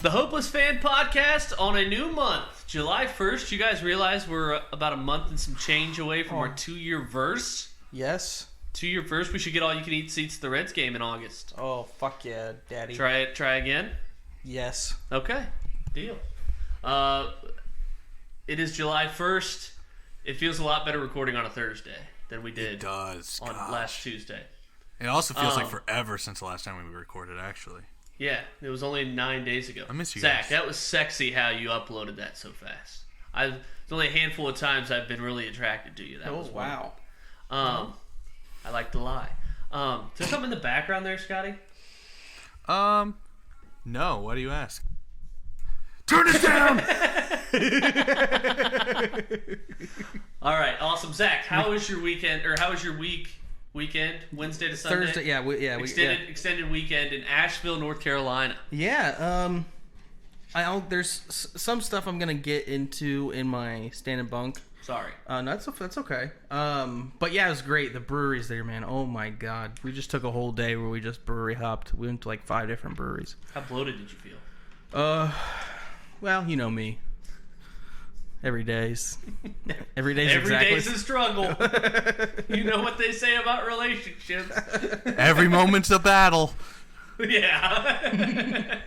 The Hopeless Fan Podcast on a new month, July 1st. You guys realize we're about a month and some change away from our 2-year verse? Yes. 2-year verse. We should get all-you-can-eat seats to the Reds game in August. Oh, fuck yeah, daddy. Try again? Yes. Okay. Deal. It is July 1st. It feels a lot better recording on a Thursday than we did on last Tuesday. It also feels like forever since the last time we recorded, actually. Yeah, it was only 9 days ago. I miss you Zach, guys. that was sexy how you uploaded that so fast. There's only a handful of times I've been really attracted to you. That was wow. I like to lie. Is there something in the background there, Scotty? No. Why do you ask? Turn it down! All right, awesome. Zach, how was your weekend, or how was your weekend, Wednesday to Sunday? Thursday, extended weekend in Asheville, North Carolina. Yeah, there's some stuff I'm gonna get into in my stand-and bunk. Sorry. No, that's okay. But yeah, it was great. The breweries there, man. Oh my god, we just took a whole day where we just brewery hopped. We went to like 5 different breweries. How bloated did you feel? Well, you know me. Every day's a struggle. You know what they say about relationships. Every moment's a battle. Yeah.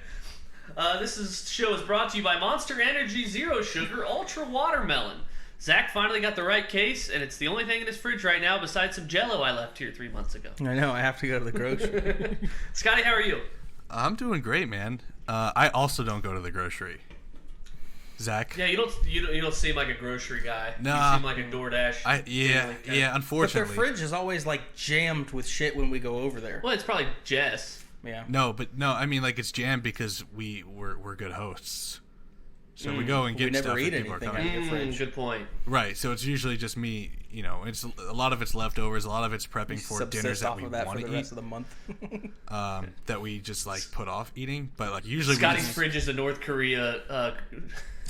This show is brought to you by Monster Energy Zero Sugar Ultra Watermelon. Zach finally got the right case, and it's the only thing in his fridge right now besides some Jell-O I left here 3 months ago. I know. I have to go to the grocery. Scotty, how are you? I'm doing great, man. I also don't go to the grocery. Zach? Yeah, you don't seem like a grocery guy. Nah. You seem like a DoorDash. Yeah, unfortunately. But their fridge is always like jammed with shit when we go over there. Well, it's probably Jess. Yeah. No, I mean, like, it's jammed because we're good hosts. So we go and get stuff. We never eat and people are anything coming. out of your fridge. Good point. Right, so it's usually just me. You know, it's a lot of it's leftovers. A lot of it's prepping for dinners that we want to eat. For the rest of the month. That we just like put off eating, but like usually Scotty's fridge is a North Korea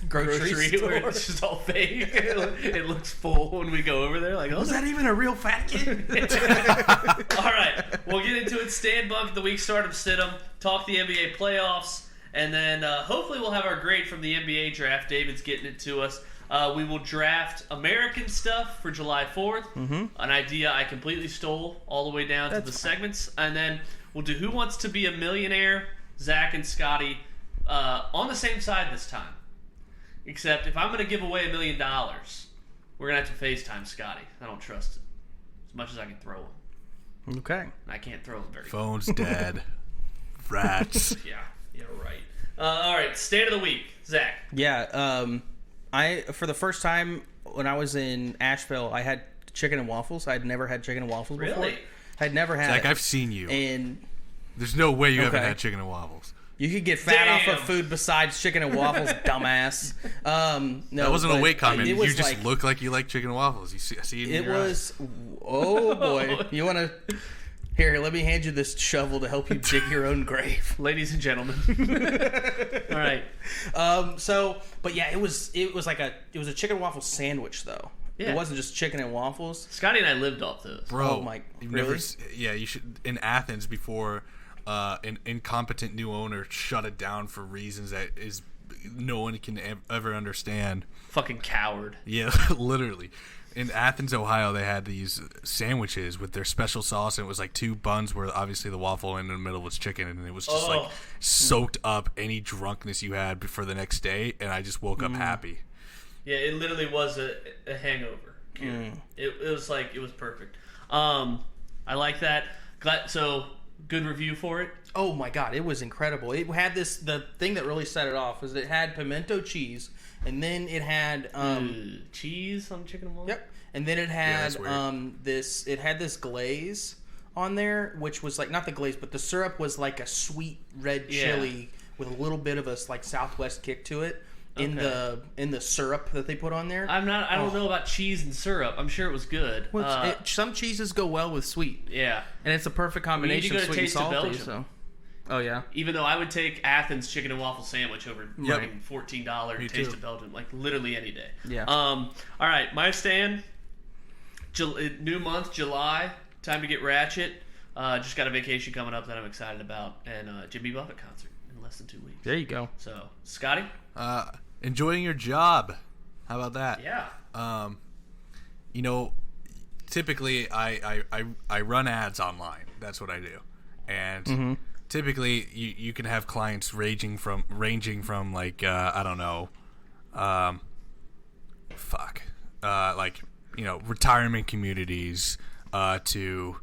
grocery store. where it's just all fake. It looks full when we go over there. Like, oh, Was that even a real fat kid? All right, we'll get into it. Stand bunk, the week start of Sit-em, talk the NBA playoffs, and then hopefully we'll have our grade from the NBA draft. David's getting it to us. We will draft American stuff for July 4th, an idea I completely stole all the way down to the segments. And then we'll do Who Wants to Be a Millionaire, Zack and Scotty, on the same side this time. Except if I'm going to give away $1 million, we're going to have to FaceTime Scotty. I don't trust him as much as I can throw him. Okay. And I can't throw him very good. Phone's dead. Rats. Yeah, right. All right, state of the week, Zach. Yeah, for the first time when I was in Asheville, I had chicken and waffles. I'd never had chicken and waffles before. Really? I'd never had Zach, it. I've seen you. And there's no way you haven't had chicken and waffles. you could get fat off of food besides chicken and waffles, dumbass. No, that wasn't a weight comment. You just like, look like you like chicken and waffles. You see it in your eyes. Oh boy. You want to... Here, let me hand you this shovel to help you dig your own grave. Ladies and gentlemen. All right. But yeah, it was a chicken and waffle sandwich though. Yeah. It wasn't just chicken and waffles. Scotty and I lived off those. Bro, oh my, really? You should, in Athens before an incompetent new owner shut it down for reasons that is no one can ever understand. Fucking coward. Yeah, literally. In Athens, Ohio, they had these sandwiches with their special sauce, and it was like 2 buns where obviously the waffle in the middle was chicken, and it was just like soaked up any drunkenness you had for the next day, and I just woke up happy. Yeah, it literally was a hangover. It was perfect. I like that. So good review for it. Oh my god, it was incredible. It had the thing that really set it off was it had pimento cheese, and then it had cheese on chicken and waffles. Yep. And then it had this glaze on there, which was like not the glaze, but the syrup was like a sweet red chili with a little bit of a like Southwest kick to it. In the syrup that they put on there. I don't know about cheese and syrup. I'm sure it was good. Well, some cheeses go well with sweet. Yeah. And it's a perfect combination of sweet and salty. So. Oh yeah. Even though I would take Athens chicken and waffle sandwich over fucking $14 Taste of Belgium, like literally any day. Yeah. All right, my stand. New month, July. Time to get ratchet. Just got a vacation coming up that I'm excited about, and Jimmy Buffett concert. in less than 2 weeks. There you go. So, Scotty? Enjoying your job. How about that? Yeah. Typically I run ads online. That's what I do. And typically you can have clients ranging from like I don't know, retirement communities to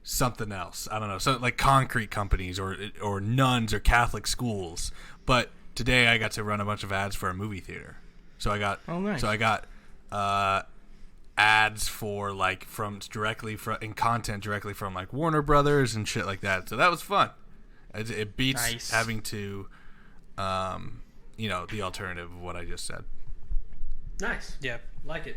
something else. I don't know. So like concrete companies or nuns or Catholic schools. But today I got to run a bunch of ads for a movie theater. So I got ads for like in content directly from like Warner Brothers and shit like that. So that was fun. It beats having to the alternative of what I just said. Nice. Yeah. Like it.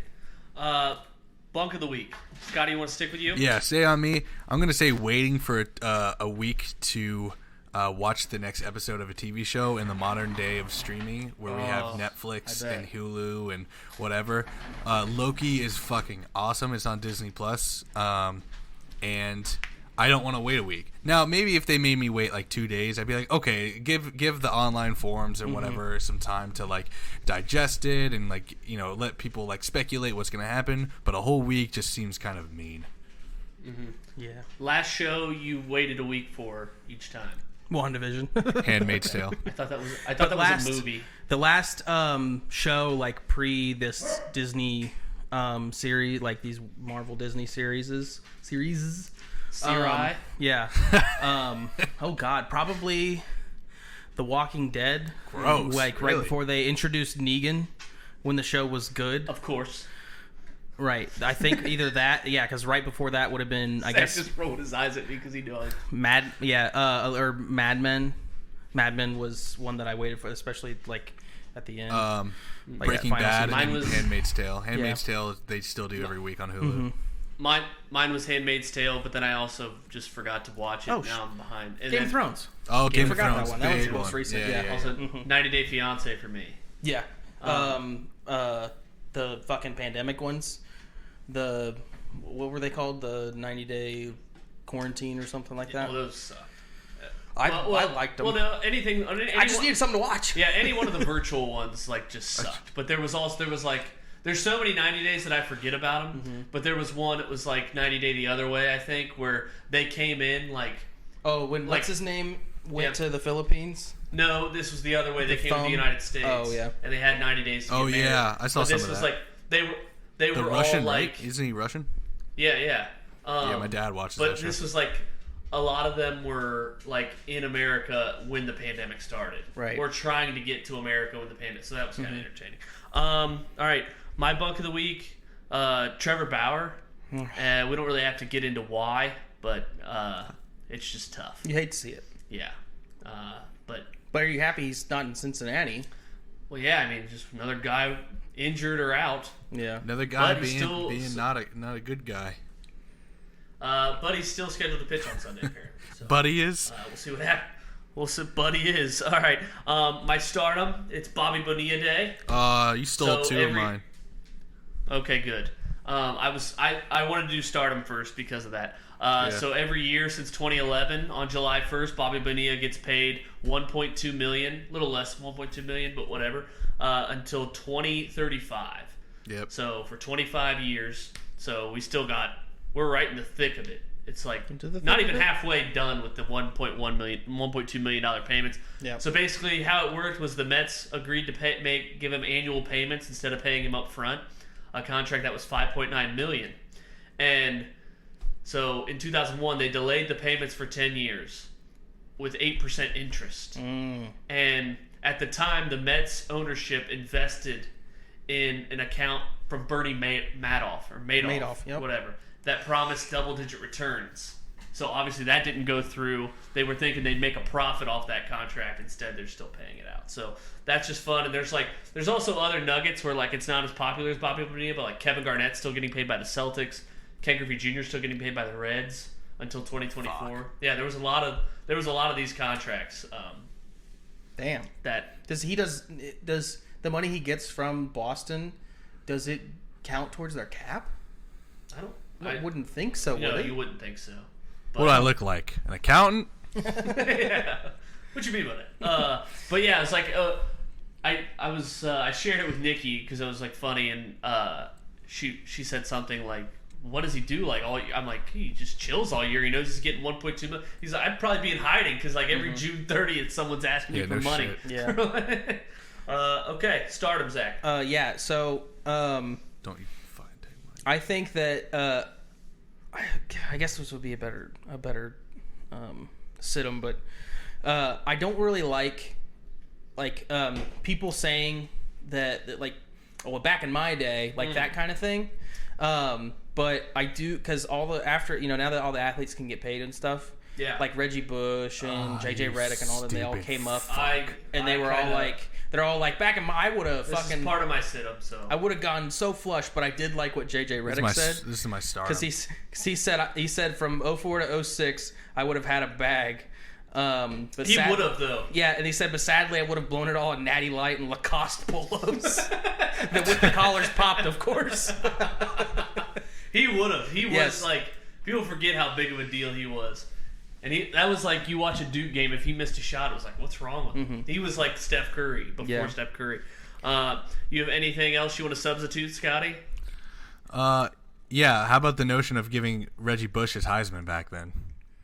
Bunk of the week. Scotty, you want to stick with you? Yeah, stay on me. I'm going to say waiting for a week to watch the next episode of a TV show in the modern day of streaming where we have Netflix and Hulu and whatever. Loki is fucking awesome. It's on Disney Plus. And I don't want to wait a week. Now, maybe if they made me wait like 2 days, I'd be like, okay, give the online forums and whatever some time to like digest it and like, let people like speculate what's going to happen. But a whole week just seems kind of mean. Mm-hmm. Yeah. Last show you waited a week for each time. WandaVision. Handmaid's Tale. I thought that was a movie. The last show like pre this Disney series, like these Marvel Disney series. Yeah. Oh God, probably The Walking Dead. Gross. Like right before they introduced Negan, when the show was good. Of course. Right. I think either that, because right before that would have been, I guess, just rolled his eyes at me because he knows. or Mad Men. Mad Men was one that I waited for, especially like at the end. Like Breaking Bad and was Handmaid's Tale. Handmaid's Tale they still do every week on Hulu. Mine was Handmaid's Tale, but then I also just forgot to watch it. Now I'm behind. And Game of Thrones. Oh, Game of Thrones. That one. That was the most recent. Yeah. Also, 90 Day Fiancé for me. Yeah. The fucking pandemic ones. What were they called? The 90-day quarantine or something like that. Oh, those suck. I liked them. Well, no, anything. I just needed something to watch. Yeah, any one of the virtual ones like just sucked. But there's so many 90 days that I forget about them. Mm-hmm. But there was one. It was like 90 Day the Other Way, I think, where they came in like. Oh, when what's his name went to the Philippines? No, this was the other way. They came to the United States. Oh yeah. And they had 90 days to get married. Yeah, I saw some of that. This was like they were Russian, all like, right? Isn't he Russian? Yeah. Yeah, my dad watches that show. But this was like, a lot of them were like in America when the pandemic started. Right. Or trying to get to America when the pandemic. So that was kind of entertaining. All right, my bunk of the week, Trevor Bauer. We don't really have to get into why, but it's just tough. You hate to see it. Yeah. But are you happy he's not in Cincinnati? Well, yeah. I mean, just another guy injured or out. Yeah. Another guy being not a good guy. But he's still scheduled to pitch on Sunday, apparently. So, Buddy is? We'll see what happens. We'll see. Buddy is. All right. My stardom, it's Bobby Bonilla Day. You stole two of mine. Okay, good. I wanted to do stardom first because of that. So every year since 2011, on July 1st, Bobby Bonilla gets paid $1.2 million, a little less than $1.2 million, but whatever, until 2035. Yep. So for 25 years, so we're right in the thick of it. It's like not even halfway done with the $1.2 million payments. Yeah. So basically, how it worked was the Mets agreed to give him annual payments instead of paying him up front. A contract that was $5.9 million, and so in 2001 they delayed the payments for 10 years with 8% interest. And at the time, the Mets ownership invested in an account from Bernie Madoff or Madoff, yep. Whatever, that promised double-digit returns. So obviously that didn't go through. They were thinking they'd make a profit off that contract. Instead, they're still paying it out. So that's just fun. And there's also other nuggets where like it's not as popular as Bobby Bonilla, but like Kevin Garnett's still getting paid by the Celtics. Ken Griffey Jr. still getting paid by the Reds until 2024. Fuck. Yeah, there was a lot of these contracts. Damn. Does the money he gets from Boston, does it count towards their cap? I wouldn't think so. No, you wouldn't think so. What do I look like? An accountant? Yeah. What you mean by that? But yeah, it's like I shared it with Nikki because it was like funny, and she said something like, "What does he do like all?" I'm like, he just chills all year. He knows he's getting 1.2 million. He's like, I'd probably be in hiding because like every June 30th, someone's asking me for money. Shit. Yeah. Okay, start him, Zach. Yeah. So Don't you fucking take money. I think that I guess this would be a better sit 'em, but I don't really like people saying that like, well, back in my day, like that kind of thing. But I do, because now that all the athletes can get paid and stuff. Yeah. Like Reggie Bush and JJ Redick and all them, they all came up, and they're all like, back in my, I would have fucking. Is part of my sit-up, so I would have gone so flush, but I did like what JJ Redick said. This is my star. Because he said from 04 to 06, I would have had a bag. But he would have though. Yeah, and he said, but sadly, I would have blown it all in Natty Light and Lacoste polos, with the collars popped, of course. He would have. He was like, people forget how big of a deal he was. And that was like, you watch a Duke game, if he missed a shot, it was like, what's wrong with him? He was like Steph Curry before Steph Curry. You have anything else you want to substitute, Scotty? Yeah, how about the notion of giving Reggie Bush his Heisman back then?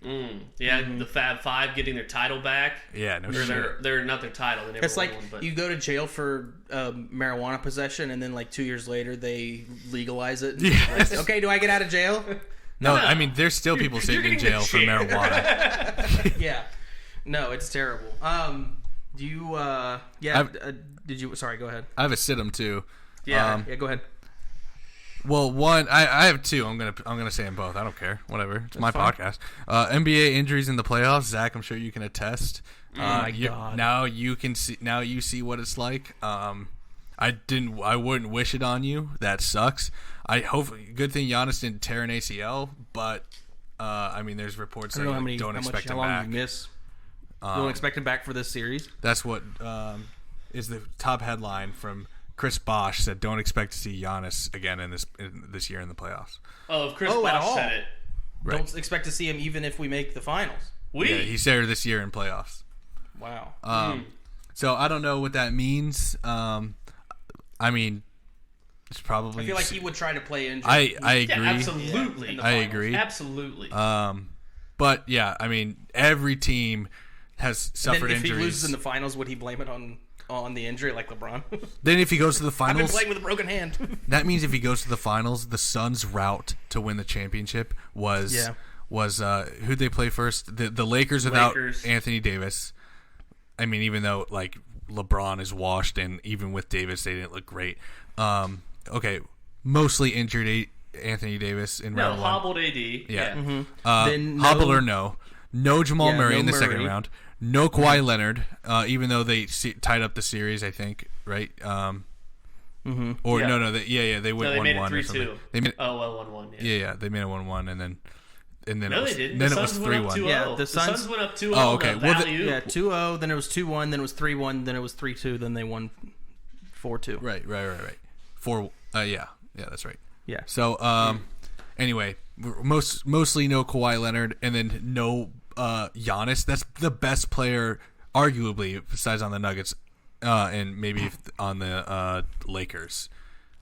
The Fab Five getting their title back. Yeah, no shit. They're not their title. They never it's won like one, but. You go to jail for marijuana possession, and then like 2 years later they legalize it. Like, okay, do I get out of jail? No, I mean there's still people sitting in jail for marijuana. Yeah, no, it's terrible. Do you? Did you? Sorry, go ahead. I have a sit-em too. Yeah, go ahead. Well, one, I have two. I'm gonna say them both. I don't care. Whatever. It's my podcast. NBA injuries in the playoffs. Zach, I'm sure you can attest. My God. Now you can see. Now you see what it's like. I wouldn't wish it on you. That sucks. I hope. Good thing Giannis didn't tear an ACL. But I mean, there's reports that don't expect him back. How long you miss? Don't expect him back for this series. That's what is the top headline from. Chris Bosh said, "Don't expect to see Giannis again in this year in the playoffs." Oh, if Chris Bosh said it, right. Don't expect to see him even if we make the finals. Yeah, he said it this year in playoffs. Wow. So I don't know what that means. I mean, it's probably. I feel like he would try to play injured. I agree. Yeah, absolutely. I agree. Absolutely. But yeah, I mean, every team has suffered injuries. If he loses in the finals, would he blame it on the injury like LeBron? Then if he goes to the finals... I've been playing with a broken hand. That means if he goes to the finals, the Suns' route to win the championship was who'd they play first? The Lakers without Anthony Davis. I mean, even though like LeBron is washed and even with Davis, they didn't look great. Okay, mostly injured Anthony Davis in round one. Hobbled AD. Yeah. Mm-hmm. Hobbled or no Jamal Murray in the second round. No Kawhi Leonard, even though they tied up the series, I think, right? Or no, they went 1-1 or something. They made 1-1. Yeah, they made it 1-1, and then no, they didn't. Then it was 3-1. Yeah, the Suns went up 2-0. Oh, okay. Well, 2-0. Then it was 2-1. Then it was 3-1. Then it was 3-2. Then they won 4-2. Right. 4. Yeah, that's right. Yeah. So, anyway, mostly no Kawhi Leonard, and then no. Giannis, that's the best player, arguably, besides on the Nuggets, and maybe on the Lakers.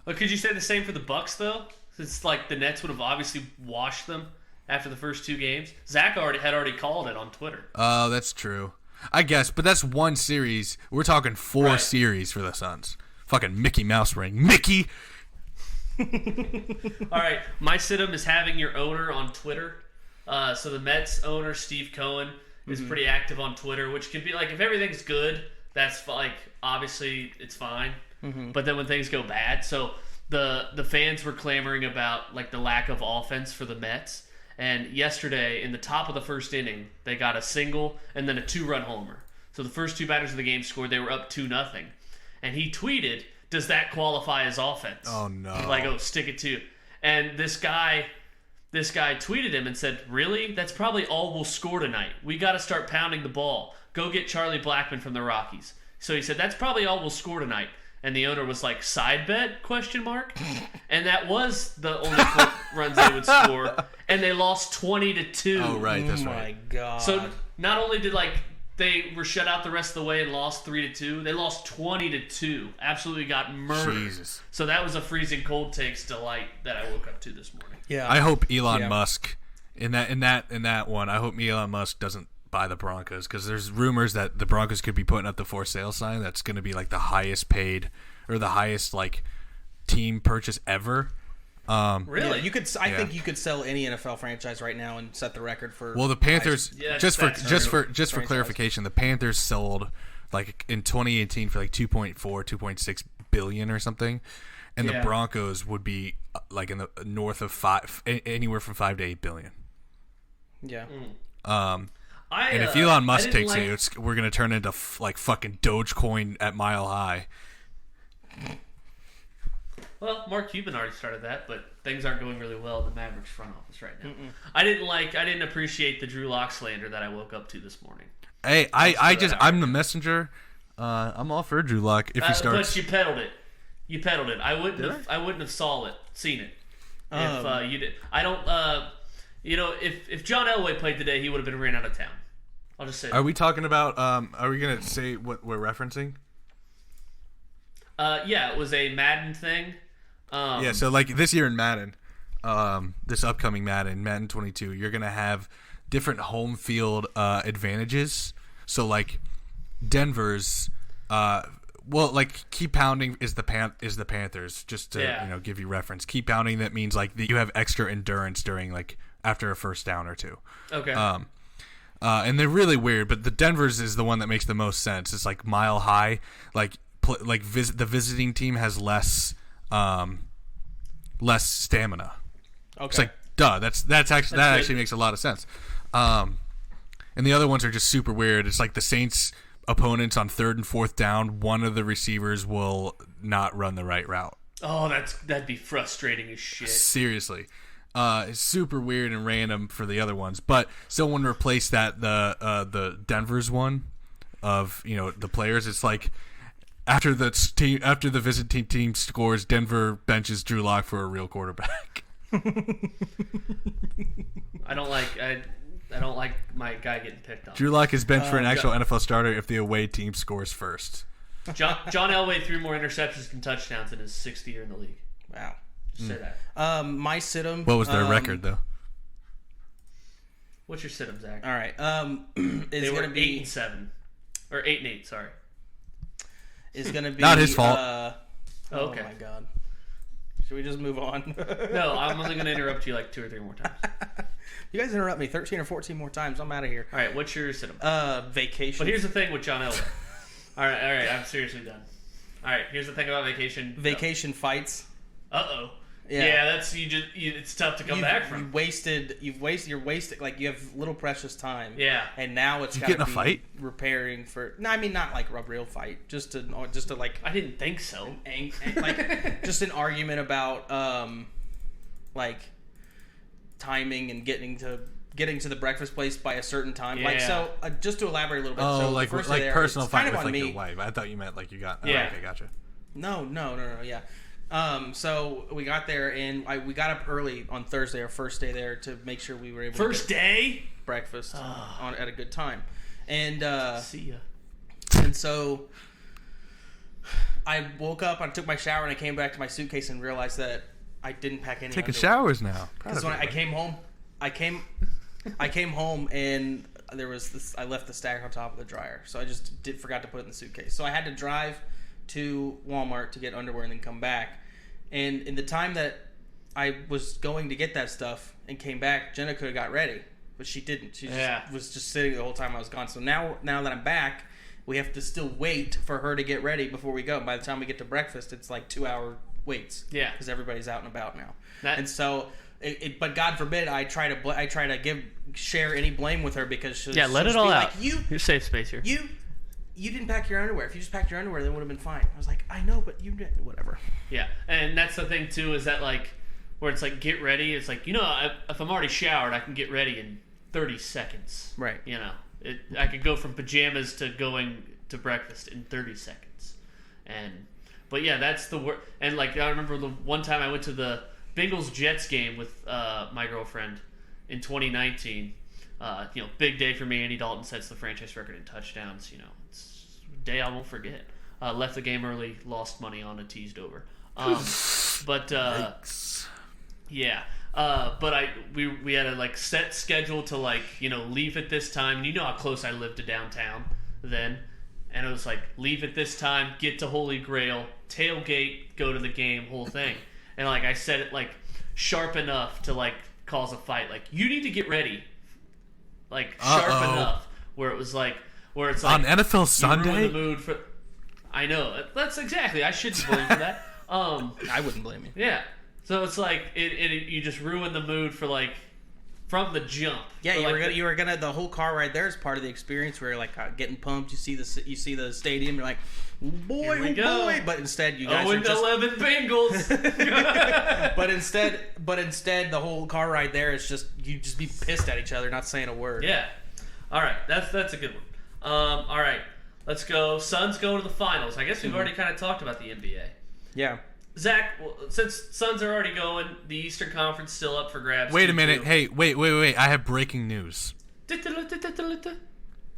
Well, could you say the same for the Bucks though? Since like the Nets would have obviously washed them after the first two games. Zach had already called it on Twitter. Oh, that's true. I guess, but that's one series. We're talking 4 series for the Suns. Fucking Mickey Mouse ring, Mickey. All right, my sit-em is having your owner on Twitter. So the Mets owner, Steve Cohen, is pretty active on Twitter, which can be like, if everything's good, that's like, obviously it's fine. But then when things go bad, so the fans were clamoring about like the lack of offense for the Mets. And yesterday, in the top of the first inning, they got a single and then a 2-run homer. So the first 2 batters of the game scored, they were up 2-0. And he tweeted, does that qualify as offense? Oh, no. Like, stick it to. And this guy tweeted him and said, really? That's probably all we'll score tonight. We got to start pounding the ball. Go get Charlie Blackmon from the Rockies. So he said, that's probably all we'll score tonight. And the owner was like, side bet? ? And that was the only 4 runs they would score. And they lost 20-2. Oh, right. That's right. Oh, my God. So not only did like they were shut out the rest of the way and lost 3-2. They lost 20-2. Absolutely got murdered. Jesus. So that was a freezing cold takes delight that I woke up to this morning. Yeah. I hope Elon Musk in that one. I hope Elon Musk doesn't buy the Broncos, because there's rumors that the Broncos could be putting up the for sale sign. That's going to be like the highest paid or the highest like team purchase ever. Really? Yeah, you could. I think you could sell any NFL franchise right now and set the record for. Well, the Panthers. Just for franchise. clarification, the Panthers sold like in 2018 for like 2.6 billion or something, and the Broncos would be like in the north of anywhere from 5 to 8 billion. Yeah. And if Elon Musk takes it, we're gonna turn into like fucking Dogecoin at Mile High. Well, Mark Cuban already started that, but things aren't going really well in the Mavericks front office right now. I didn't appreciate the Drew Lock slander that I woke up to this morning. Hey, I'm the messenger. I'm all for Drew Lock if he starts. But you peddled it. I wouldn't have seen it if you did. I don't. If John Elway played today, he would have been ran out of town. I'll just say that. Are we talking about? Are we gonna say what we're referencing? Yeah, it was a Madden thing. So like this year in Madden, this upcoming Madden 22, you're gonna have different home field advantages. So like Denver's, like Keep Pounding is the Panthers. Just to give you reference, Keep Pounding, that means like you have extra endurance during like after a first down or two. Okay. And they're really weird, but the Denver's is the one that makes the most sense. It's like Mile High, the visiting team has less stamina. Okay. It's like that actually makes a lot of sense. And the other ones are just super weird. It's like the Saints opponents on 3rd and 4th down, one of the receivers will not run the right route. Oh, that'd be frustrating as shit. Seriously. It's super weird and random for the other ones, but someone replaced that the Denver's one of the players. It's like after the visiting team scores, Denver benches Drew Lock for a real quarterback. I don't like my guy getting picked on. Drew Lock is benched for an actual NFL starter if the away team scores first. John Elway threw more interceptions than touchdowns in his 6th year in the league. Wow. Say that. My sit-em. What was their record though? What's your sit-em, Zach? All right. They were 8-7 or 8-8. Sorry. Is gonna be not his fault. Okay. Oh my god. Should we just move on? No, I'm only gonna interrupt you like 2 or 3 more times. You guys interrupt me 13 or 14 more times. I'm out of here. All right. What's your sit-em? Vacation. But here's the thing with John Elway. All right. I'm seriously done. All right. Here's the thing about vacation. Vacation fights. Uh-oh. Yeah, that's it's tough to come back from. You're wasted. Like you have little precious time. Yeah. And now it's got to be fight? Repairing for. No, I mean not like a real fight. Just to like. I didn't think so. Like just an argument about like timing and getting to the breakfast place by a certain time. Yeah. Like so. Just to elaborate a little bit. Oh, so like personal fight with like your wife. I thought you meant like you got. Yeah. Okay, gotcha. No. Yeah. So we got there and we got up early on Thursday, our first day there, to make sure we were able to get breakfast at a good time. And see ya. And so I woke up, I took my shower, and I came back to my suitcase and realized that I didn't pack any. Taking showers now. Because when I came home, I came home and there was this. I left the stack on top of the dryer, so I just forgot to put it in the suitcase. So I had to drive to Walmart to get underwear and then come back. And in the time that I was going to get that stuff and came back, Jenna could have got ready, but she didn't. She was just sitting the whole time I was gone. So now that I'm back, we have to still wait for her to get ready before we go. By the time we get to breakfast, it's like 2-hour waits. Yeah, because everybody's out and about now. And so, but God forbid I try to share any blame with her because she'll let it all out. Like, you're safe space here. You didn't pack your underwear. If you just packed your underwear, then it would have been fine. I was like, I know, but you didn't. Whatever. Yeah, and that's the thing, too, is that, like, where it's like, get ready. It's like, if I'm already showered, I can get ready in 30 seconds. Right. I could go from pajamas to going to breakfast in 30 seconds. But, yeah, that's the worst. And, like, I remember the one time I went to the Bengals-Jets game with my girlfriend in 2019. big day for me. Andy Dalton sets the franchise record in touchdowns. It's a day I won't forget. Left the game early, lost money on a teased over. But yeah. But we had a set schedule to leave at this time. You know how close I lived to downtown then, and it was leave at this time, get to Holy Grail, tailgate, go to the game, whole thing. And I said it sharp enough to cause a fight. You need to get ready, sharp enough where it was where it's on NFL Sunday. You ruin the mood for. I know that's exactly. I shouldn't blame for that. I wouldn't blame you. Yeah. So it's you just ruin the mood for from the jump. Yeah, you were gonna the whole car ride there is part of the experience where you're getting pumped. You see the stadium. You're like, boy, oh boy. But instead, you guys are just 11 Bengals. but instead, the whole car ride there is just you just be pissed at each other, not saying a word. Yeah. All right, that's a good one. All right, let's go. Suns go to the finals. I guess we've already kind of talked about the NBA. Yeah. Zach, since Suns are already going, the Eastern Conference still up for grabs. Wait a minute. Hey, wait. I have breaking news. And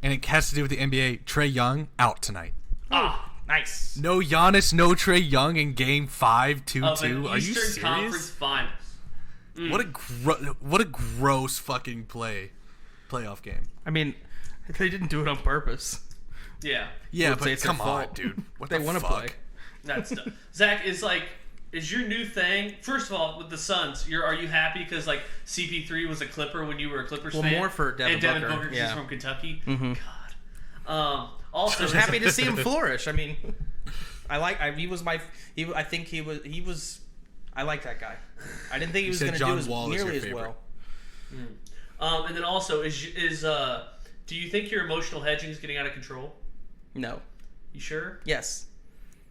it has to do with the NBA. Trae Young out tonight. Ah, nice. No Giannis, no Trae Young in Game 5, 2-2. Are you serious? Eastern Conference Finals. What a gross fucking playoff game. I mean, they didn't do it on purpose. Yeah. Yeah, but come on, dude. What they want to play. That's dumb. Zach, is your new thing? First of all, with the Suns, are you happy because CP3 was a Clipper when you were a Clippers fan? Well, more for Devin Booker. And Devin Booker, he's from Kentucky. Mm-hmm. God. Also, I was happy to see him flourish. I mean, I like that guy. I didn't think he was going to do nearly as well. And then also, do you think your emotional hedging is getting out of control? No. You sure? Yes.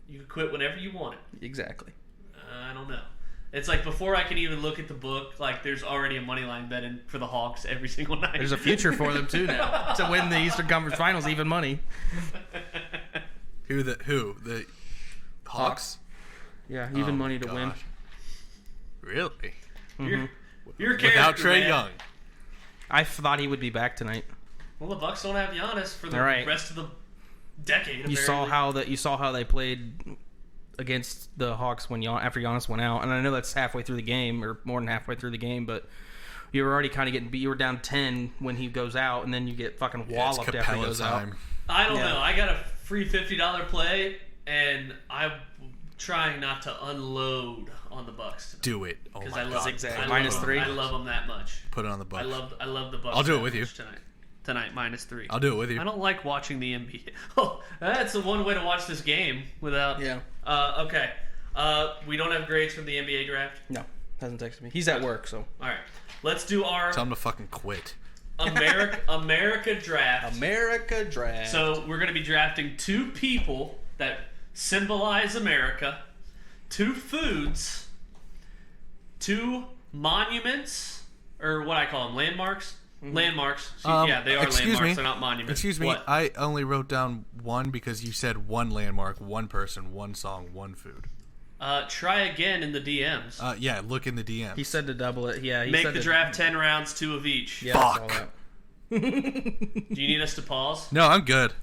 You can quit whenever you want it. Exactly. I don't know. It's before I can even look at the book, there's already a money line bet in for the Hawks every single night. There's a future for them too now to win the Eastern Conference Finals, even money. Who? The Hawks? Yeah, even money to win. Really? Your without Trae man. Young. I thought he would be back tonight. Well, the Bucks don't have Giannis for the rest of the decade. You saw how they played against the Hawks after Giannis went out, and I know that's halfway through the game or more than halfway through the game, but you were already kind of getting beat. You were down 10 when he goes out, and then you get fucking walloped after he goes out. I don't know. I got a free $50 play, and I'm trying not to unload on the Bucks tonight. Do it. Oh my God. Exactly. -3. I love them that much. Put it on the Bucks. I love the Bucks. I'll do it with you tonight -3. I'll do it with you. I don't like watching the NBA. Oh, that's the one way to watch this game without. Yeah. Okay. We don't have grades from the NBA draft. No, hasn't texted me. He's at work, so. All right. Let's do our. Tell him to fucking quit. America draft. America draft. So we're going to be drafting 2 people that symbolize America, 2 foods, 2 monuments, or what I call them, landmarks. Landmarks. Yeah, they are landmarks. They're not monuments. Excuse me. What? I only wrote down 1 because you said 1 landmark, 1 person, 1 song, 1 food. Try again in the DMs. Yeah, look in the DMs. He said to double it. Yeah. Make the draft 10 rounds, 2 of each. Yeah, fuck. Do you need us to pause? No, I'm good.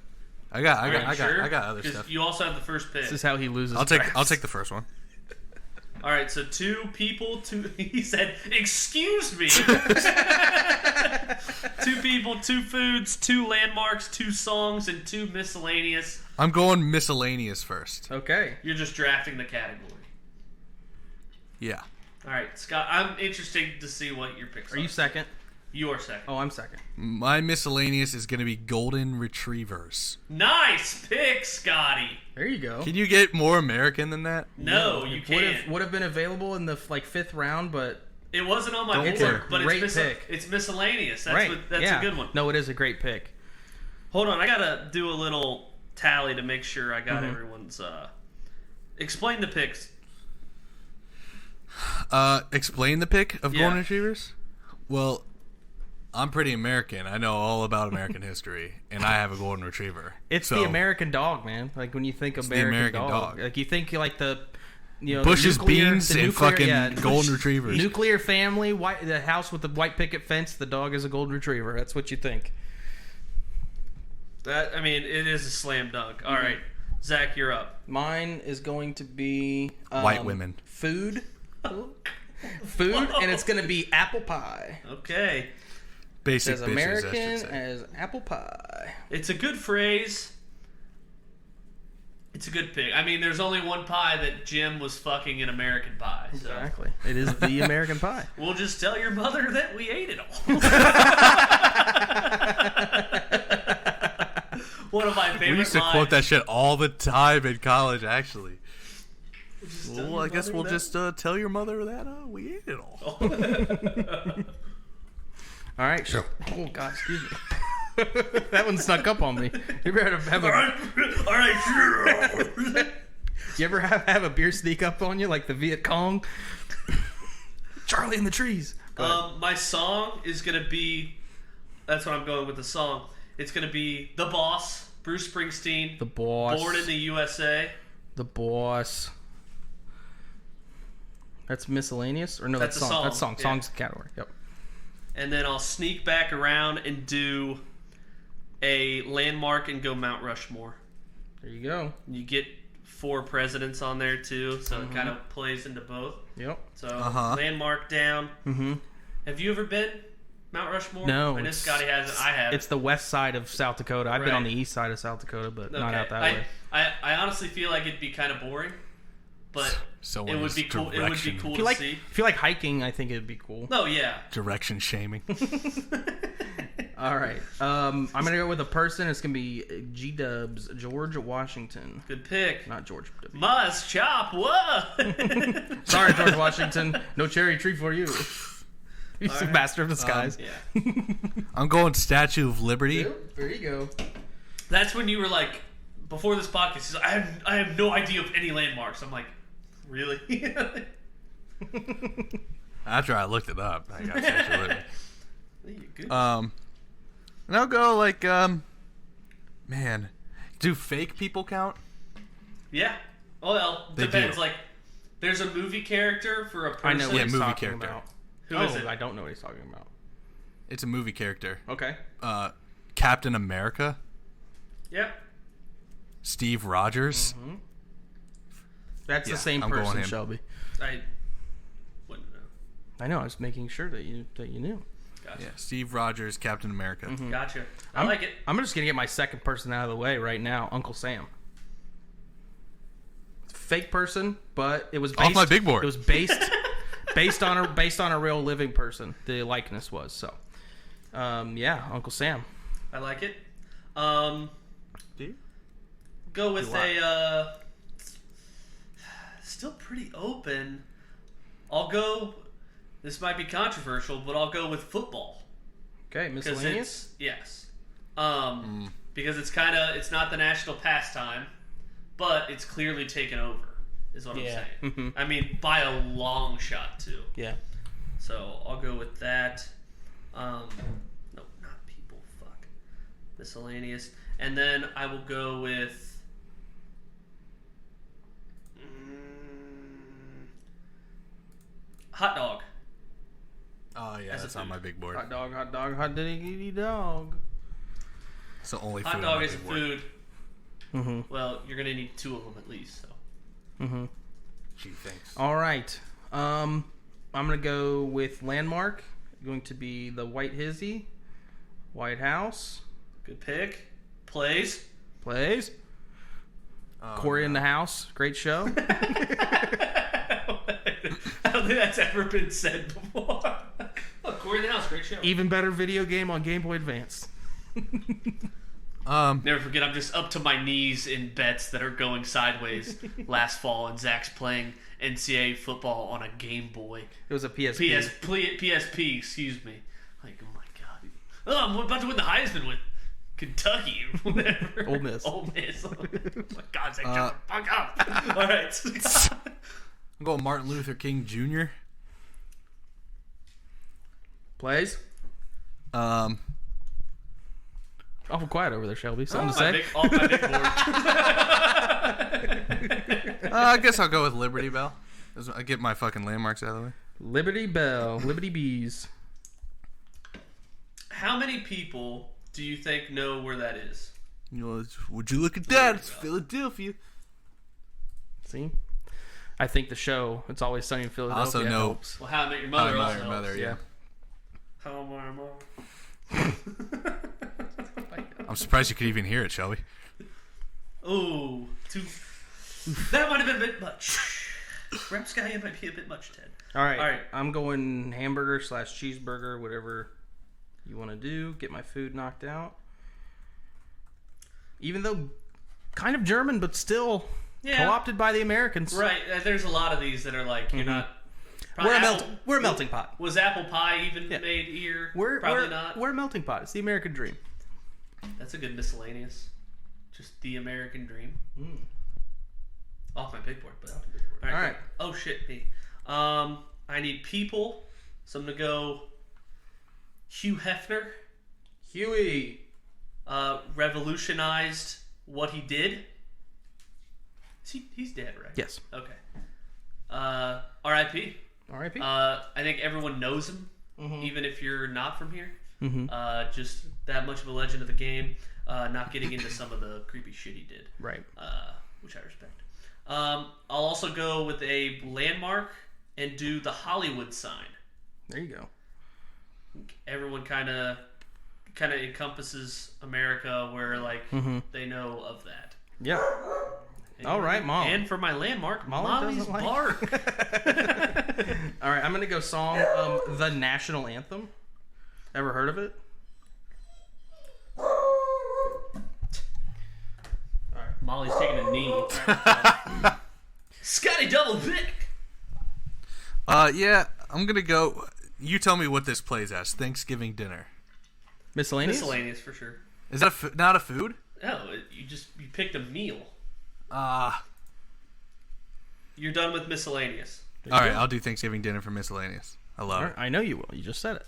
I got other 'Cause stuff. You also have the first pick. This is how he loses. I'll take the first one. All right, so 2 people, 2. He said, "Excuse me." 2 people, 2 foods, 2 landmarks, 2 songs, and 2 miscellaneous. I'm going miscellaneous first. Okay. You're just drafting the category. Yeah. All right, Scott. I'm interested to see what your picks are. Are you second? You are second. Oh, I'm second. My miscellaneous is going to be golden retrievers. Nice pick, Scotty. There you go. Can you get more American than that? No, you can't. Would have been available in the 5th round, but it wasn't on my board. But it's miscellaneous. That's a good one. No, it is a great pick. Hold on, I gotta do a little tally to make sure I got everyone's. Explain the picks. Explain the pick of golden retrievers. Well, I'm pretty American. I know all about American history, and I have a golden retriever. It's the American dog, man. Like when you think American dog, like you think like the Bush's beans and fucking golden retrievers. Nuclear family, the house with the white picket fence. The dog is a golden retriever. That's what you think. It is a slam dunk. All right, Zach, you're up. Mine is going to be white women. Food, and it's going to be apple pie. Okay. Basic as bitches, American as apple pie. It's a good phrase. It's a good pick. There's only one pie that Jim was fucking an American pie. So. Exactly. It is the American pie. We'll just tell your mother that we ate it all. One of my favorite lines. We used to quote that shit all the time in college, actually. Well, I guess we'll just tell your mother that we ate it all. All right. Sure. Oh, God, excuse me. That one snuck up on me. You ever have all right, sure. You ever have a beer sneak up on you like the Viet Cong? Charlie in the trees. My song is going to be... That's what I'm going with the song. It's going to be The Boss, Bruce Springsteen. The Boss. Born in the USA. The Boss. That's miscellaneous? Or no, that's song. That's song. Yeah. Song's the category. Yep. And then I'll sneak back around and do a landmark and go Mount Rushmore. There you go. You get 4 presidents on there too, so it kind of plays into both. Yep. So landmark down. Mm-hmm. Have you ever been Mount Rushmore? No. I know Scotty hasn't. I have. It's the west side of South Dakota. I've been on the east side of South Dakota, but not out that way. I honestly feel like it'd be kind of boring, but it would be cool. It would be cool to see. If you like hiking, I think it'd be cool. Oh yeah. Direction shaming. All right. I'm gonna go with a person. It's gonna be G-Dubs, George Washington. Good pick. Not George W. Must chop. What? Sorry, George Washington. No cherry tree for you. He's the master of disguise. Yeah. I'm going Statue of Liberty. There you go. That's when you were like, before this podcast, I have no idea of any landmarks. I'm like, really? After I looked it up, I got Statue of Liberty. Good. And I'll go like, man, do fake people count? Yeah. Well, depends. Like, there's a movie character for a person. I know what he's movie talking character. about. Who is it? I don't know what he's talking about. It's a movie character. Okay. Captain America. Yep. Steve Rogers. Mm-hmm. That's the same person, Shelby. I wouldn't know. I know. I was making sure that you knew. Gotcha. Yeah, Steve Rogers, Captain America. Mm-hmm. Gotcha. I like it. I'm just gonna get my second person out of the way right now. Uncle Sam. Fake person, but it was based, off my big board. It was based on a real living person. The likeness was so. Yeah, Uncle Sam. I like it. Do you? Go with a still pretty open. I'll go. This might be controversial, but I'll go with football. Okay, miscellaneous. Yes. Because it's not the national pastime, but it's clearly taken over. Is what I'm saying. Mm-hmm. I mean, by a long shot too. Yeah. So I'll go with that. No, not people. Fuck. Miscellaneous, and then I will go with. Hot dog. Oh yeah, that's on my big board. Hot dog, hot diggity dog. It's the only food. Hot dog is a food. Mm-hmm. Well, you're gonna need 2 of them at least. So. Mm-hmm. Gee, thanks. All right. I'm gonna go with landmark. Going to be the White Hizzy, White House. Good pick. Plays. Corey in the House. Great show. I don't think that's ever been said before. Look, Corey in the House. Great show. Even better video game on Game Boy Advance. Never forget, I'm just up to my knees in bets that are going sideways last fall, and Zach's playing NCAA football on a Game Boy. It was a PSP. PSP, excuse me. Like, oh my god. Oh, I'm about to win the Heisman with Kentucky or whatever. Ole Miss. Oh my god, Zach, shut the fuck up. All right. I'm going Martin Luther King Jr. Plays. Awful quiet over there, Shelby. Something to say? Off my big board. I guess I'll go with Liberty Bell. I get my fucking landmarks out of the way. Liberty Bell. Liberty Bees. How many people do you think know where that is? You know, would you look at that? It's Philadelphia. See? I think the show, It's Always Sunny in Philadelphia, also know. helps. Well, How I Met Your Mother How I also Met Your helps. Mother, yeah. How I Met Your Mother. I'm surprised you could even hear it, Shelby. Ooh, that might have been a bit much. Rapscallion might be a bit much, Ted. All right. I'm going hamburger / cheeseburger, whatever you want to do. Get my food knocked out. Even though kind of German, but still co-opted by the Americans. Right. There's a lot of these that are like, you're not... We're a melting pot. Was apple pie even made here? Probably not. We're a melting pot. It's the American dream. That's a good miscellaneous. Just the American dream. Off my big board, but all right. Oh shit, me. I need people. So I'm gonna go. Hugh Hefner. Huey. Revolutionized what he did. He's dead, right? Yes. Okay. R.I.P. R.I.P. I think everyone knows him, even if you're not from here. Just that much of a legend of the game. Not getting into some of the creepy shit he did. Right. Which I respect. I'll also go with a landmark and do the Hollywood sign. There you go. Everyone kind of encompasses America, where like they know of that. Yeah. All right, Mom. And for my landmark, Molly Molly's doesn't like- Bark. All right, I'm gonna go song the national anthem. Ever heard of it? Molly's taking a knee. Scotty double pick. Yeah, I'm gonna go. You tell me what this plays as. Thanksgiving dinner. Miscellaneous? Miscellaneous for sure. Is that not a food? No, you picked a meal. Ah. You're done with miscellaneous. All right, I'll do Thanksgiving dinner for miscellaneous. I love it. I know you will. You just said it.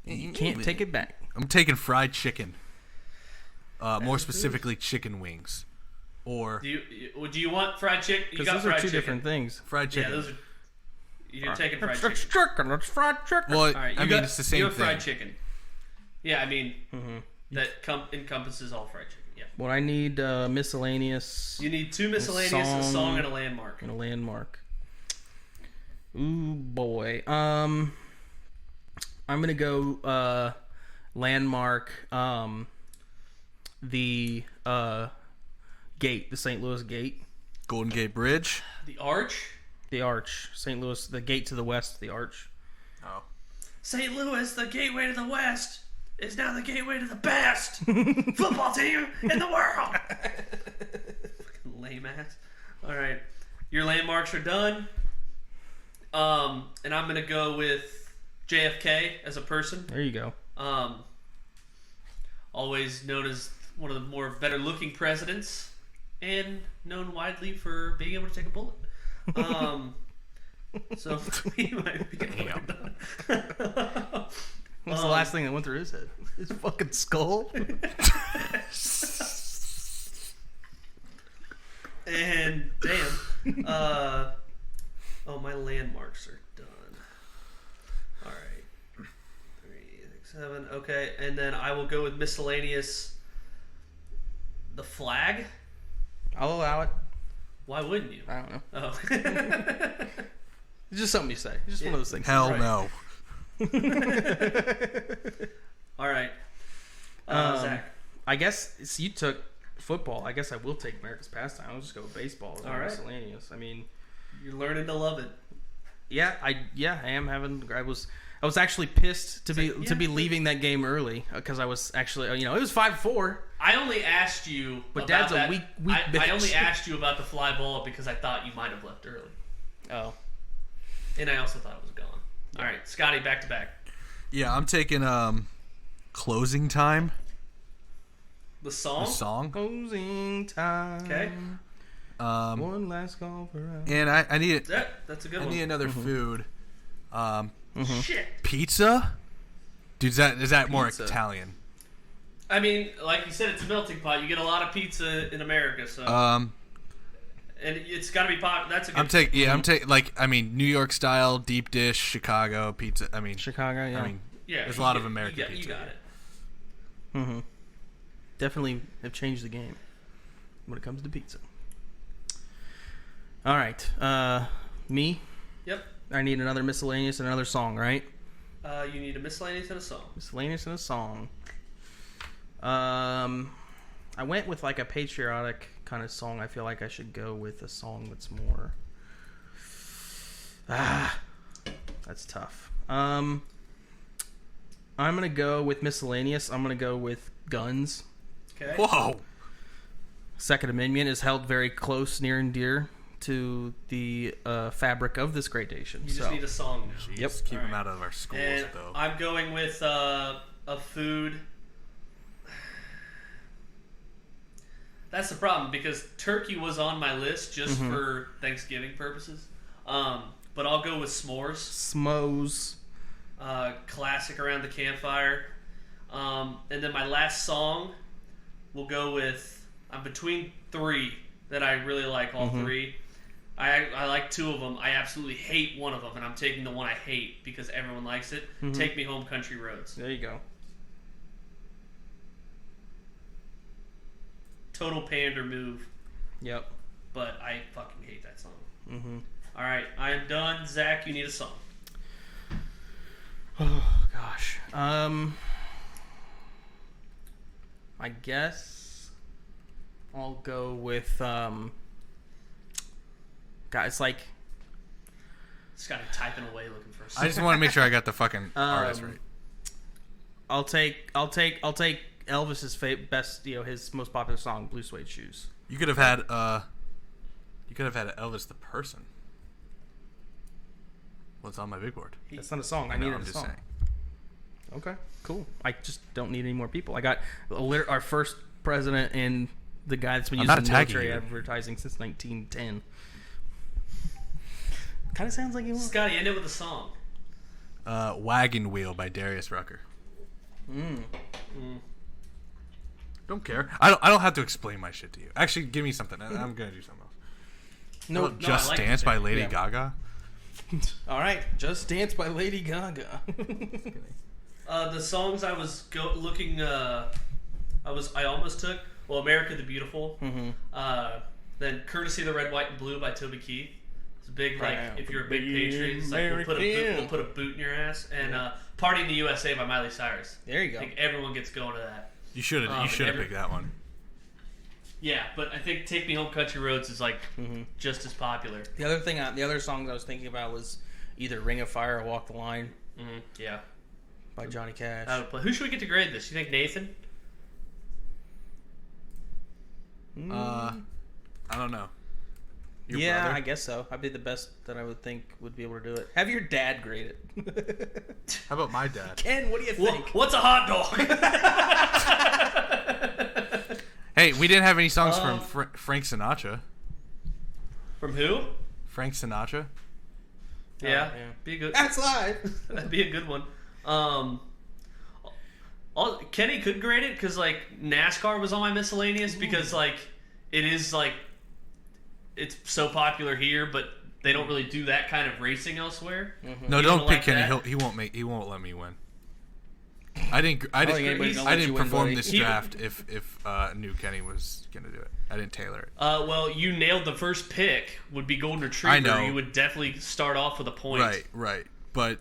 You can't take it back. I'm taking fried chicken. More specifically, chicken wings. Or Do you want fried chicken? You Because got those are fried two chicken. different things. fried chicken. Yeah, those are. You're taking fried It's chicken. chicken. It's fried chicken. Well, All right, I mean, it's the same you have thing. fried chicken. Yeah, I mean that encompasses all fried chicken. Yeah. What I need miscellaneous You need two miscellaneous, a song, and a landmark. and a landmark. Ooh boy. I'm gonna go landmark. The gate, the St. Louis Gate, Golden Gate Bridge. The arch. the Arch, St. Louis, the gate to the west, the Arch. Oh. St. Louis, the gateway to the west, is now the gateway to the best football team in the world. Fucking lame ass. All right, your landmarks are done. And I'm gonna go with JFK as a person. There you go. Always known as one of the more better looking presidents, and known widely for being able to take a bullet. So we might be Damn. What's the last thing that went through his head? His fucking skull. And damn, my landmarks are done. All right, 3, 6, 7. Okay, and then I will go with miscellaneous. The flag. I'll allow it. Why wouldn't you? I don't know. Oh. It's just something you say. It's just one of those things. Hell Right. no. All right. Zach. I guess you took football. I guess I will take America's pastime. I'll just go with baseball. As All right. miscellaneous. I mean, You're learning to love it. I am having. I was actually pissed to be like, yeah. leaving that game early because I was actually it was 5-4. I only asked you. But about Dad's a that. weak I bitch. only asked you about the fly ball because I thought you might have left early, Oh, and I also thought it was gone. All right, Scotty, back to back. Yeah, I'm taking Closing Time. The song. The song. closing time. Okay. One last call for us. And I need That's a good I one. need another food. Shit. Pizza? Dude, is that more Pizza. Italian? I mean, like you said, it's a melting pot. You get a lot of pizza in America, so And it's got to be pop. That's a good. I'm taking New York style deep dish Chicago pizza. I mean Chicago. Yeah. I mean yeah. there's a lot of American pizza. You got it. Mm-hmm. Definitely have changed the game when it comes to pizza. All right, me. Yep. I need another miscellaneous and another song, right? You need a miscellaneous and a song. Miscellaneous and a song. I went with like a patriotic kind of song. I feel like I should go with a song that's more. That's tough. I'm gonna go with miscellaneous. I'm gonna go with Guns. Okay. Whoa. Second Amendment is held very close, near and dear to the fabric of this great nation. You just need a song now. Jeez, Yep. Keep them out of our schools, And though. I'm going with a food. That's the problem because turkey was on my list just for Thanksgiving purposes. But I'll go with s'mores. Smos. Classic around the campfire. And then my last song will go with. I'm between three that I really like. All three. I like two of them. I absolutely hate one of them, and I'm taking the one I hate because everyone likes it. Take Me Home, Country Roads. There you go. Total pander move, Yep. but I fucking hate that song. Mm-hmm. All right, I am done. Zach, you need a song. Oh gosh. I guess I'll go with guys like. Scotty typing away looking for a song. I just want to make sure I got the fucking artist right. I'll take Elvis's best, his most popular song, Blue Suede Shoes. You could have had Elvis the person. What's on my big board? That's not a song. I know, needed I'm a just song. saying. Okay, cool. I just don't need any more people. I got our first president and the guy that's been I'm using not attacking military you. advertising since 1910. Kind of sounds like you want. Scotty, end it with a song. Wagon Wheel by Darius Rucker. Don't care. I don't have to explain my shit to you. Actually, give me something. I'm gonna do something else. No, Just I like Dance it. by Lady Yeah. Gaga. All right, Just Dance by Lady Gaga. The songs I was looking. I almost took. Well, America the Beautiful. Then Courtesy of the Red, White, and Blue by Toby Keith. It's a big if you're a big patriot, it's like we'll put a boot in your ass. And Party in the USA by Miley Cyrus. There you go. I think everyone gets going to that. You should have picked that one. Yeah, but I think Take Me Home, Country Roads is like just as popular. The other songs I was thinking about was either Ring of Fire or Walk the Line Yeah. by Johnny Cash. Who should we get to grade this? You think Nathan? I don't know. Your Yeah, brother? I guess so. I'd be the best that I would think would be able to do it. Have your dad grade it. How about my dad? Ken, what do you think? What's a hot dog? Hey, we didn't have any songs from Frank Sinatra. From who? Frank Sinatra. Yeah, be a good. That's live. That'd be a good one. Kenny could grade it because like NASCAR was on my miscellaneous because like it is like it's so popular here, but they don't really do that kind of racing elsewhere. No, You don't don't pick like Kenny. that? He won't let me win. I didn't anybody's gonna let you win, perform buddy. this draft if knew Kenny was gonna do it. I didn't tailor it. Well, you nailed the first pick. Would be Golden Retriever. I know. You would definitely start off with a point. Right. But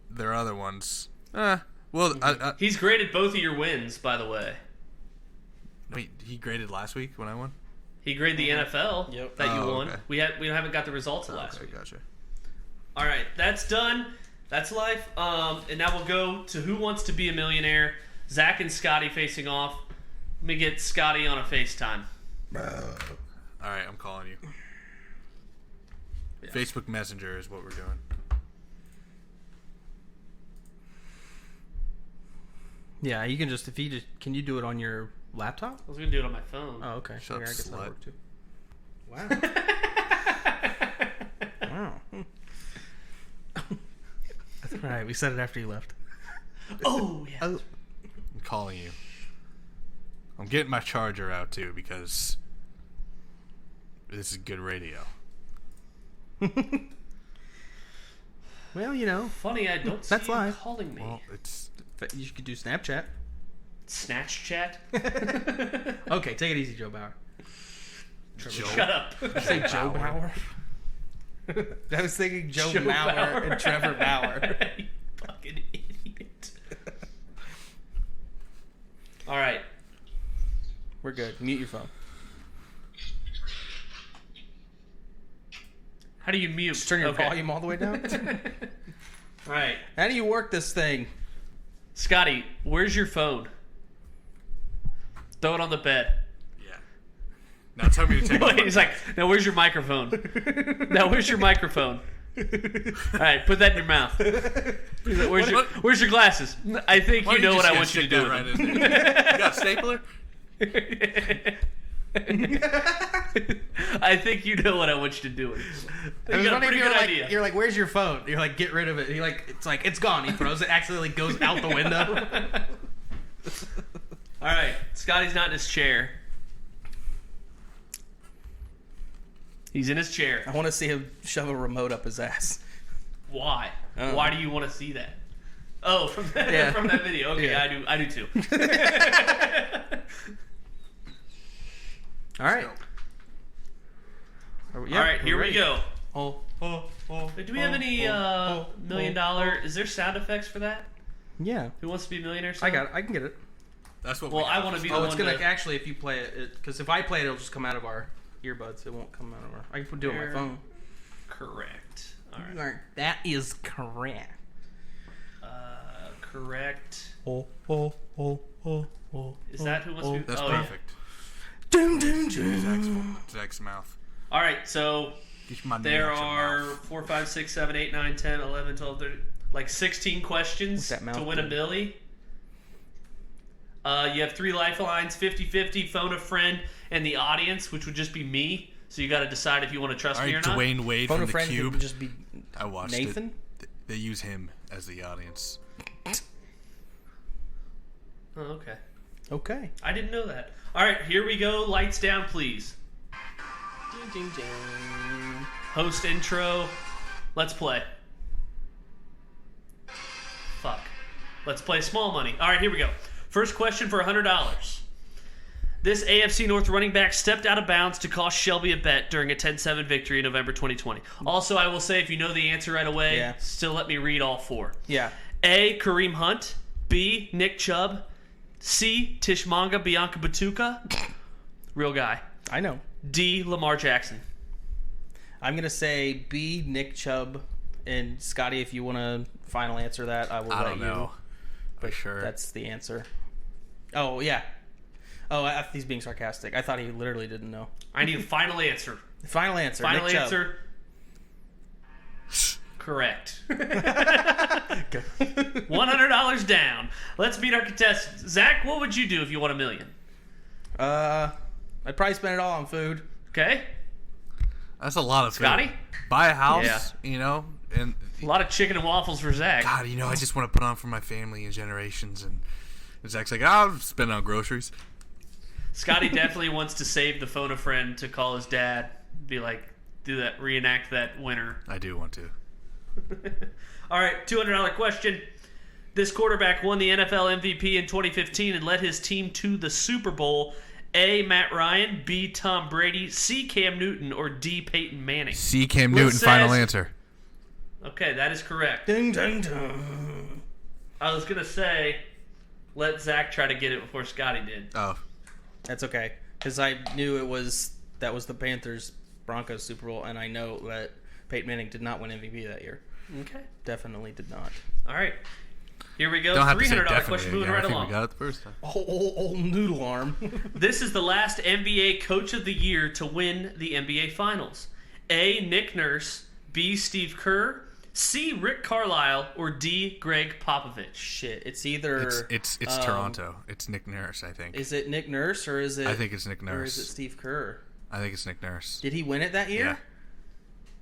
there are other ones. Well, He's graded both of your wins, by the way. wait. He graded last week when I won. He graded the NFL Yep. that you Oh, won. okay. We haven't got the results of last Okay, week. gotcha. All right, that's done. That's life. And now we'll go to Who Wants to Be a Millionaire. Zack and Scotty facing off. Let me get Scotty on a FaceTime. All right, I'm calling you. Yeah. Facebook Messenger is what we're doing. Yeah, you can can you do it on your laptop? I was gonna do it on my phone. Oh, okay. Shut up, I guess that'll slut. work too. Wow. Wow. That's right. We said it after you left. Oh yeah. I'm calling you. I'm getting my charger out too because This is good radio. Well, you know. Funny, I don't see That's you live. calling me. Well, it's You could do Snapchat. Snatch chat? Okay, take it easy, Joe Bauer. Shut up. Did you say Joe Bauer? I was thinking Joe Joe Mauer Bauer. and Trevor Bauer. You fucking idiot. All right. We're good. Mute your phone. How do you mute? Just turn your volume all the way down. All right. How do you work this thing? Scotty, where's your phone? Throw it on the bed. yeah. Now tell me to take. Wait, he's like, now where's your microphone? Now where's your microphone? All right, put that in your mouth. He's like, where's your glasses? I think you know what I want you to do. Right in there. You got a stapler? I think you know what I want you to do. You got a pretty good idea. You're like, where's your phone? You're like, get rid of it. It's gone. He throws it, accidentally goes out the window. All right, Scotty's not in his chair. He's in his chair. I want to see him shove a remote up his ass. Why? Oh. Why do you want to see that? Oh, from that, Yeah. from that video. Okay, Yeah. I do too. All right. All right, here we go. Oh. Do we have any $1 million? Is there sound effects for that? Yeah. Who wants to be a millionaire? I got it. I can get it. That's what. Well, we I have. want to be the Oh, one it's gonna to... actually, if you play it, because if I play it, it'll just come out of our earbuds. It won't come out of our. I can do it on my phone. Correct. All right. That is correct. Correct. Oh. Is that who wants to be... That's oh, yeah. perfect. Doom, doom, doom. Zack's mouth. All right, so Get my there nuts in are mouth. 4, 5, 6, 7, 8, 9, 10, 11, 12, 13... Like 16 questions What's that mouth to win a do? Billy. You have 3 lifelines, 50-50, phone a friend, and the audience, which would just be me. So you got to decide if you want to trust All me or right, not. Dwayne Wade Phone from a the friend Cube. could just be I watched Nathan. it. They use him as the audience. Oh, okay. Okay. I didn't know that. All right, here we go. Lights down, please. Ding, ding, ding. Host intro. Let's play. Fuck. Let's play small money. All right, here we go. First question for $100. This AFC North running back stepped out of bounds to cost Shelby a bet during a 10-7 victory in November 2020. Also, I will say, if you know the answer right away, Yeah. still let me read all 4. Yeah. A. Kareem Hunt. B. Nick Chubb. C. Tishmanga Bianca Batuka. Real guy. I know. D. Lamar Jackson. I'm gonna say B. Nick Chubb, and Scotty. If you want to final answer that, I will I let don't you. know. For sure. That's the answer. Oh yeah. Oh, he's being sarcastic. I thought he literally didn't know. I need a final answer. Final answer. Final Nick Chubb. answer. Correct. $100 down. Let's meet our contestants. Zach, what would you do if you won $1 million? I'd probably spend it all on food. Okay. That's a lot of food. Scotty? Buy a house, Yeah. you know, and A lot of chicken and waffles for Zach. God, you know, I just want to put on for my family and generations. And Zach's like, I'll spend on groceries. Scotty definitely wants to save the phone a friend to call his dad. Be like, do that, reenact that winner. I do want to. All right, $200 question. This quarterback won the NFL MVP in 2015 and led his team to the Super Bowl. A. Matt Ryan, B. Tom Brady, C. Cam Newton, or D. Peyton Manning. C. Cam Liz Newton, final says- answer. Okay, that is correct. Ding ding ding. I was gonna say, let Zach try to get it before Scotty did. Oh, That's okay, because I knew that was the Panthers Broncos Super Bowl, and I know that Peyton Manning did not win MVP that year. Okay. Definitely did not. All right. Here we go. don't have to say $300 definitely question. Moving again. I right think along. we got it the first time. Oh, noodle arm. This is the last NBA Coach of the Year to win the NBA Finals. A. Nick Nurse, B. Steve Kerr, C. Rick Carlisle, or D. Greg Popovich. Shit, it's either It's Toronto. It's Nick Nurse, I think. Is it Nick Nurse or is it? I think it's Nick Or is it Nurse. Steve Kerr? I think it's Nick Nurse. Did he win it that year? Yeah.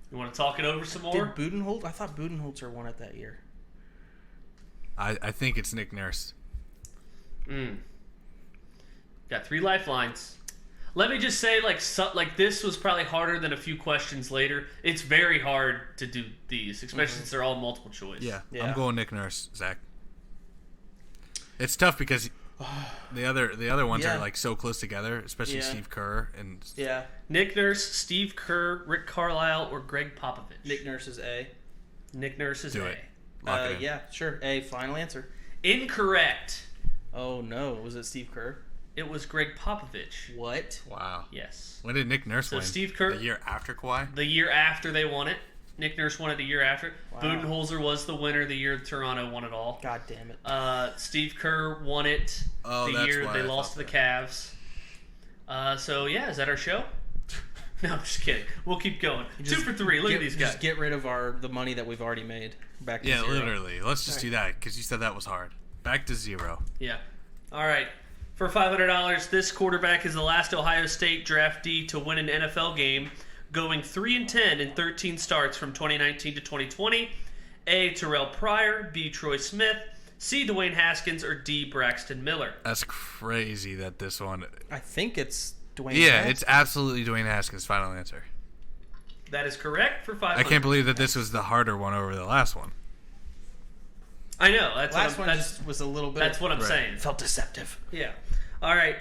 You want to talk it over some more? Did Budenholzer? I thought Budenholzer won it that year. I think it's Nick Nurse. Got 3 lifelines. Let me just say, like this was probably harder than a few questions later. It's very hard to do these, especially since they're all multiple choice. Yeah. I'm going Nick Nurse, Zach. It's tough because the other ones are like so close together, especially Steve Kerr and Nick Nurse, Steve Kerr, Rick Carlisle, or Greg Popovich. Nick Nurse is A. Nick Nurse is Do A. it. Lock it in. Yeah, sure. A. Final answer. Incorrect. Oh no, was it Steve Kerr? It was Greg Popovich. What? Wow. Yes. When did Nick Nurse win? Steve Kerr, The year after Kawhi? the year after they won it. Nick Nurse won it the year after. Wow. Budenholzer was the winner the year Toronto won it all. God damn it. Steve Kerr won it the that's year why they I lost to the thought Cavs. So yeah, is that our show? No, I'm just kidding. We'll keep going. 2 for 3. Look at these guys. Just get rid of the money that we've already made. Back to Yeah, zero. literally. Let's just do that because you said that was hard. Back to 0. Yeah. All right. For $500, this quarterback is the last Ohio State draftee to win an NFL game, going 3-10 in 13 starts from 2019 to 2020. A. Terrell Pryor, B. Troy Smith, C. Dwayne Haskins, or D. Braxton Miller. That's crazy that this one. I think it's Dwayne. Yeah, Haskins. it's absolutely Dwayne Haskins' final answer. That is correct for $500. I can't believe that this was the harder one over the last one. I know. That's Last what one that's, just was a little bit. that's what I'm Right. saying. felt deceptive. Yeah. All right.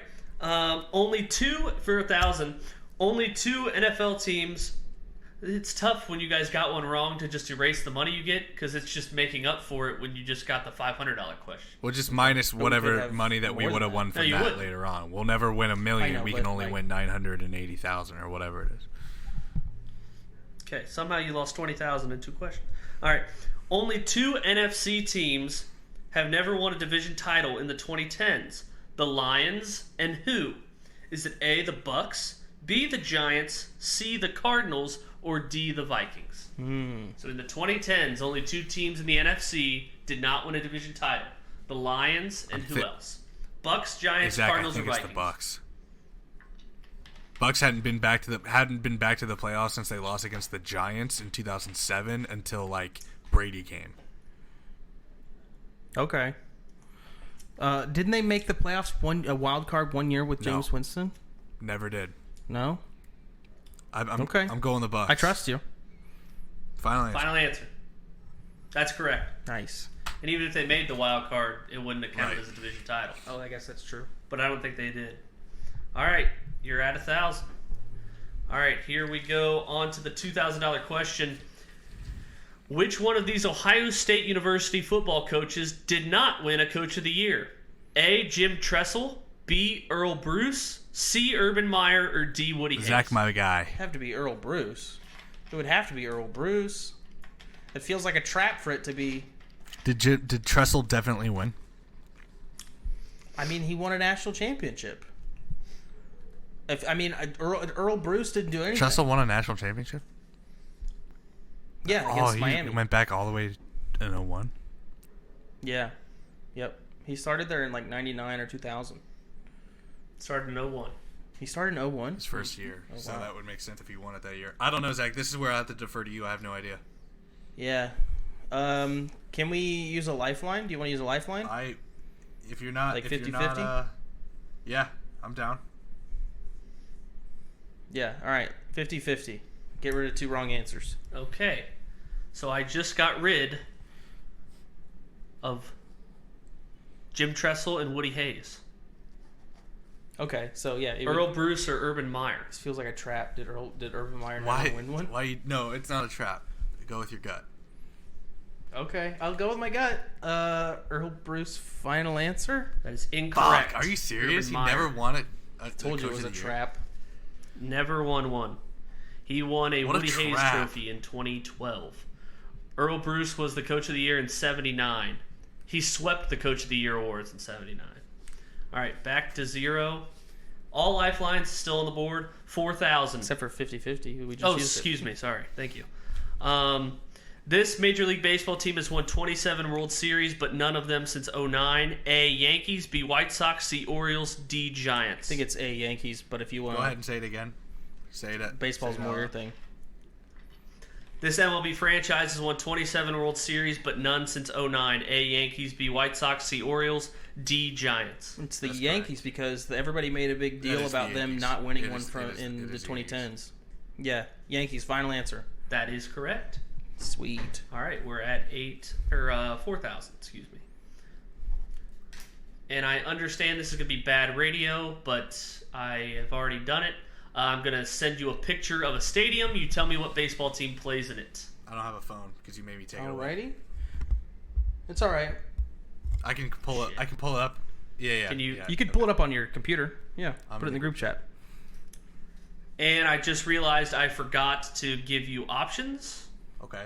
Only 2 for 1,000. Only 2 NFL teams. It's tough when you guys got one wrong to just erase the money you get because it's just making up for it when you just got the $500 question. We'll just minus whatever have money that we more would than have won No, from you that wouldn't. later on. We'll never win $1 million. I know, We but, can only like- win 980,000 or whatever it is. Okay, somehow you lost 20,000 in 2 questions. All right. Only 2 NFC teams have never won a division title in the 2010s. The Lions and who? Is it A, the Bucks, B, the Giants, C, the Cardinals, or D, the Vikings? So in the 2010s, only 2 teams in the NFC did not win a division title. The Lions and who else? Bucks, Giants, Exactly. Cardinals, I think or it's Vikings? the Bucks. Bucks hadn't been back to the playoffs since they lost against the Giants in 2007 until like Brady came. Okay. Didn't they make the playoffs a wild card 1 year with James Winston? Never did. No. I'm Okay. I'm going the Bucks. I trust you. Final answer. Final answer. That's correct. Nice. And even if they made the wild card, it wouldn't have counted Right. as a division title. Oh, I guess that's true. But I don't think they did. All right, you're at 1,000. All right, here we go on to the $2,000 question. Which one of these Ohio State University football coaches did not win a Coach of the Year? A. Jim Tressel, B. Earl Bruce, C. Urban Meyer, or D. Woody Hayes? Zach, my guy. It'd have to be Earl Bruce. It would have to be Earl Bruce. It feels like a trap for it to be. Did Tressel definitely win? I mean, he won a national championship. Earl Bruce didn't do anything. Tressel won a national championship? Yeah, against Miami. He went back all the way in 01? Yeah. Yep. He started there in like 99 or 2000. Started in 01. He started in 01. His first year. So wow. that would make sense if he won it that year. I don't know, Zach. This is where I have to defer to you. I have no idea. Yeah. Can we use a lifeline? Do you want to use a lifeline? If you're not... Like if you're 50-50? not, yeah, I'm down. Yeah. All right. 50-50. Get rid of 2 wrong answers. Okay, so I just got rid of Jim Tressel and Woody Hayes. Okay. So yeah. Earl Bruce or Urban Meyer? This feels like a trap. Did Urban Meyer Why? not win one? No, it's not a trap. Go with your gut. Okay. I'll go with my gut. Earl Bruce. Final answer. That is incorrect. Fuck, are you serious? Urban He Meyer never won it. Told you it was a trap. Never won one. He won a What a Woody Hayes trap. trophy in 2012. Earl Bruce was the Coach of the Year in 79. He swept the Coach of the Year awards in 79. All right, back to 0. All lifelines still on the board. 4,000. Except for 50-50, who we just Oh, used. excuse me. Sorry. Thank you. This Major League Baseball team has won 27 World Series, but none of them since 09. A, Yankees. B, White Sox. C, Orioles. D, Giants. I think it's A, Yankees, but if you want Go ahead and say it again. Say it. baseball's say it more out your loud. thing. This MLB franchise has won 27 World Series, but none since 09. A, Yankees. B, White Sox. C, Orioles. D, Giants. It's the Yankees because everybody made a big deal about them not winning one in the 2010s. Yeah, Yankees. Final answer. That is correct. Sweet. All right, we're at 4,000. Excuse me. And I understand this is going to be bad radio, but I have already done it. I'm going to send you a picture of a stadium. You tell me what baseball team plays in it. I don't have a phone because you made me take it away. Alrighty. It's all right. I can pull it. I can pull it up. Yeah. Can you? Yeah, You could pull it up on your computer. Yeah. Put it in the group chat. And I just realized I forgot to give you options. Okay.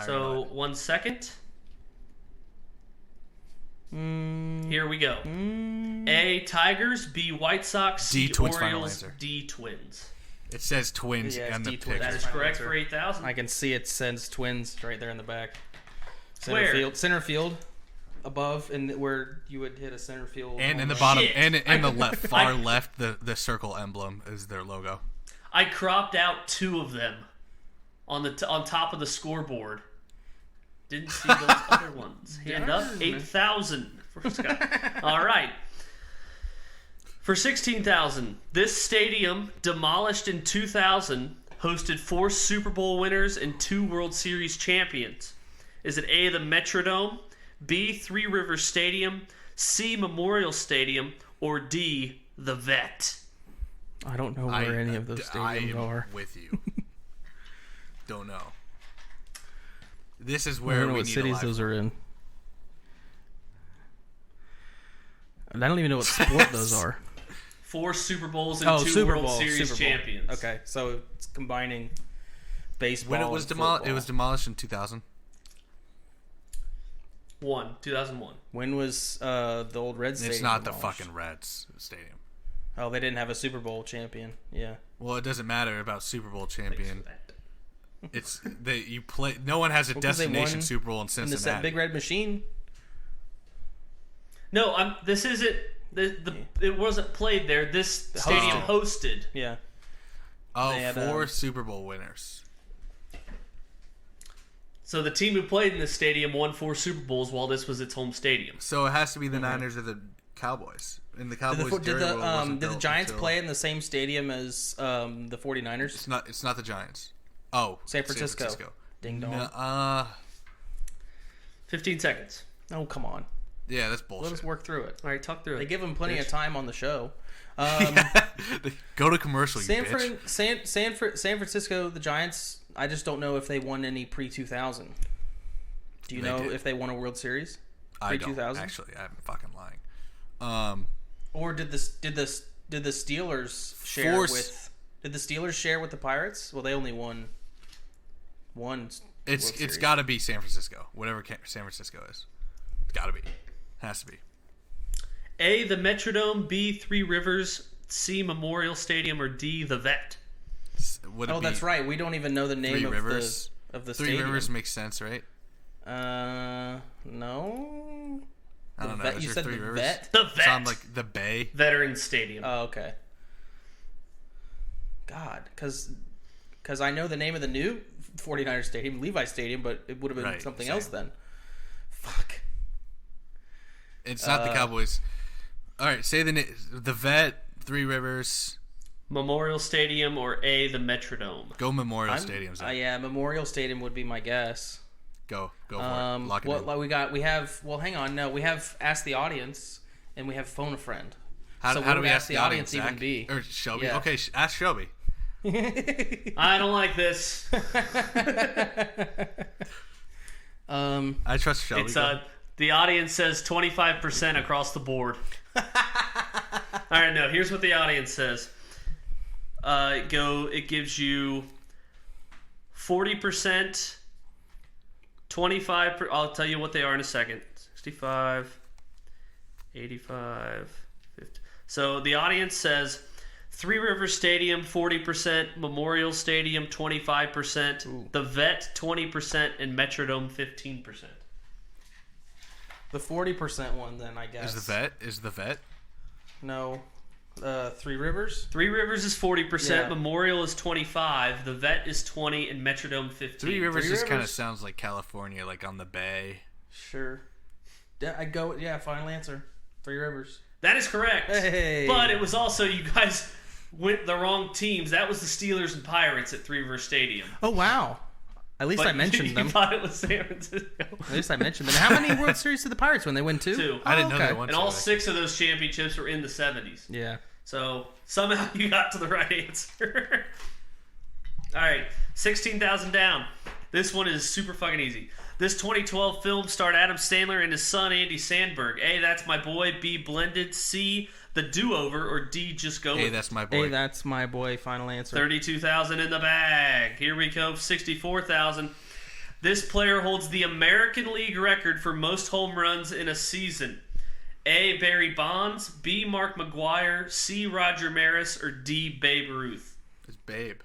So 1 second. Here we go. A, Tigers. B, White Sox. C, D, Twins. Final Orioles. answer. D, Twins. It says Twins and the Twins. That picture. is correct for 8,000. I can see it says Twins right there in the back. Where? Center field. Above, and where you would hit a center field. And in the bottom, Shit. and in the left, far left, the circle emblem is their logo. I cropped out 2 of them on top of the scoreboard. Didn't see those other ones. Hand up. 8,000 for Scott. All right. For 16,000, this stadium, demolished in 2000, hosted 4 Super Bowl winners and 2 World Series champions. Is it A, the Metrodome, B, Three Rivers Stadium, C, Memorial Stadium, or D, the Vet? I don't know where any of those stadiums are. With you. Don't know. This is I where don't know we what need cities a live those are in. And I don't even know what sport those are. 4 Super Bowls and 2 World Series champions. Okay, so it's combining baseball. When it was demolished, it was demolished in 2000. 2001. When was the old Reds Stadium? It's not demolished? the fucking Reds stadium. Oh, they didn't have a Super Bowl champion. Yeah. Well, it doesn't matter about Super Bowl champion. Thanks It's you play. No one has a 'cause they destination won Super Bowl in In Cincinnati. this Big Red Machine. No, this isn't. It wasn't played there. This stadium hosted. Yeah. Oh, They had, 4 Super Bowl winners. So the team who played in this stadium won 4 Super Bowls while this was its home stadium. So it has to be the Niners or the Cowboys. And the Cowboys Did the built Giants until- play in the same stadium as the 49ers? It's not the Giants. Oh, San Francisco. Ding dong. No, 15 seconds. Oh, come on. yeah, that's Let bullshit. us work through it. All right, talk through They it. give them plenty of time on the show. Go to commercial, you bitch. San Francisco, the Giants, I just don't know if they won any pre-2000. Do you know did. if they won a World Series I don't pre-2000? actually. I'm fucking lying. Or did the Steelers share with? Did the Steelers share with the Pirates? Well, they only won one. It's got to be San Francisco. Whatever San Francisco is, it's got to be. Has to be. A, the Metrodome. B, Three Rivers. C, Memorial Stadium. Or D, the Vet. Would it be That's right. We don't even know the name Three of Rivers? the Three stadium. Rivers makes sense, right? No. I don't know. Vet, Is you there said Three the Rivers? Vet? The It's on Vet. like the Bay. Veterans Stadium. Oh, okay. God, because I know the name of the new 49ers stadium, Levi Stadium, but it would have been Right, something same. else then. Fuck. It's not the Cowboys. All right, say the Vet, Three Rivers. Memorial Stadium. Or A, the Metrodome. Go Memorial Stadiums. Yeah, Memorial Stadium would be my guess. Go for it. Lock it What in. like we have? Well, hang on. No, we have Ask the Audience and we have Phone a Friend. How so do what we would ask the audience even Zach? be? Or Shelby? Yeah. Okay, ask Shelby. I don't like this. I trust Shelby. It's the audience says 25% across the board. All right, no. Here's what the audience says. It gives you 40%, 25%. I'll tell you what they are in a second. 65, 85, 50. So the audience says Three Rivers Stadium 40%, Memorial Stadium 25%, the Vet 20%, and Metrodome 15%. The 40% one, then I guess. Is the Vet? No. Three Rivers. Three Rivers is 40%, Yeah. Memorial is 25%, the Vet is 20%, and Metrodome 15%. Three Rivers Three just kind of Rivers? sounds like California, like on the Bay. Sure. I'd go, final answer. Three Rivers. That is correct. Hey. But it was also, you guys went the wrong teams. That was the Steelers and Pirates at Three River Stadium. Oh, wow. At least But I mentioned you them. thought it was San Francisco. At least I mentioned them. How many World Series did the Pirates win? They win 2? 2. I didn't know they okay. won. And all 6 of those championships were in the 70s. Yeah. So somehow you got to the right answer. All right, 16,000 down. This one is super fucking easy. This 2012 film starred Adam Sandler and his son Andy Samberg. A, that's my boy. B, blended. C, the do-over. Or D, just go with Hey, that's my boy. Hey, that's my boy. Final answer. 32,000 in the bag. Here we go. 64,000. This player holds the American League record for most home runs in a season. A, Barry Bonds. B, Mark McGwire. C, Roger Maris. Or D, Babe Ruth. It's Babe.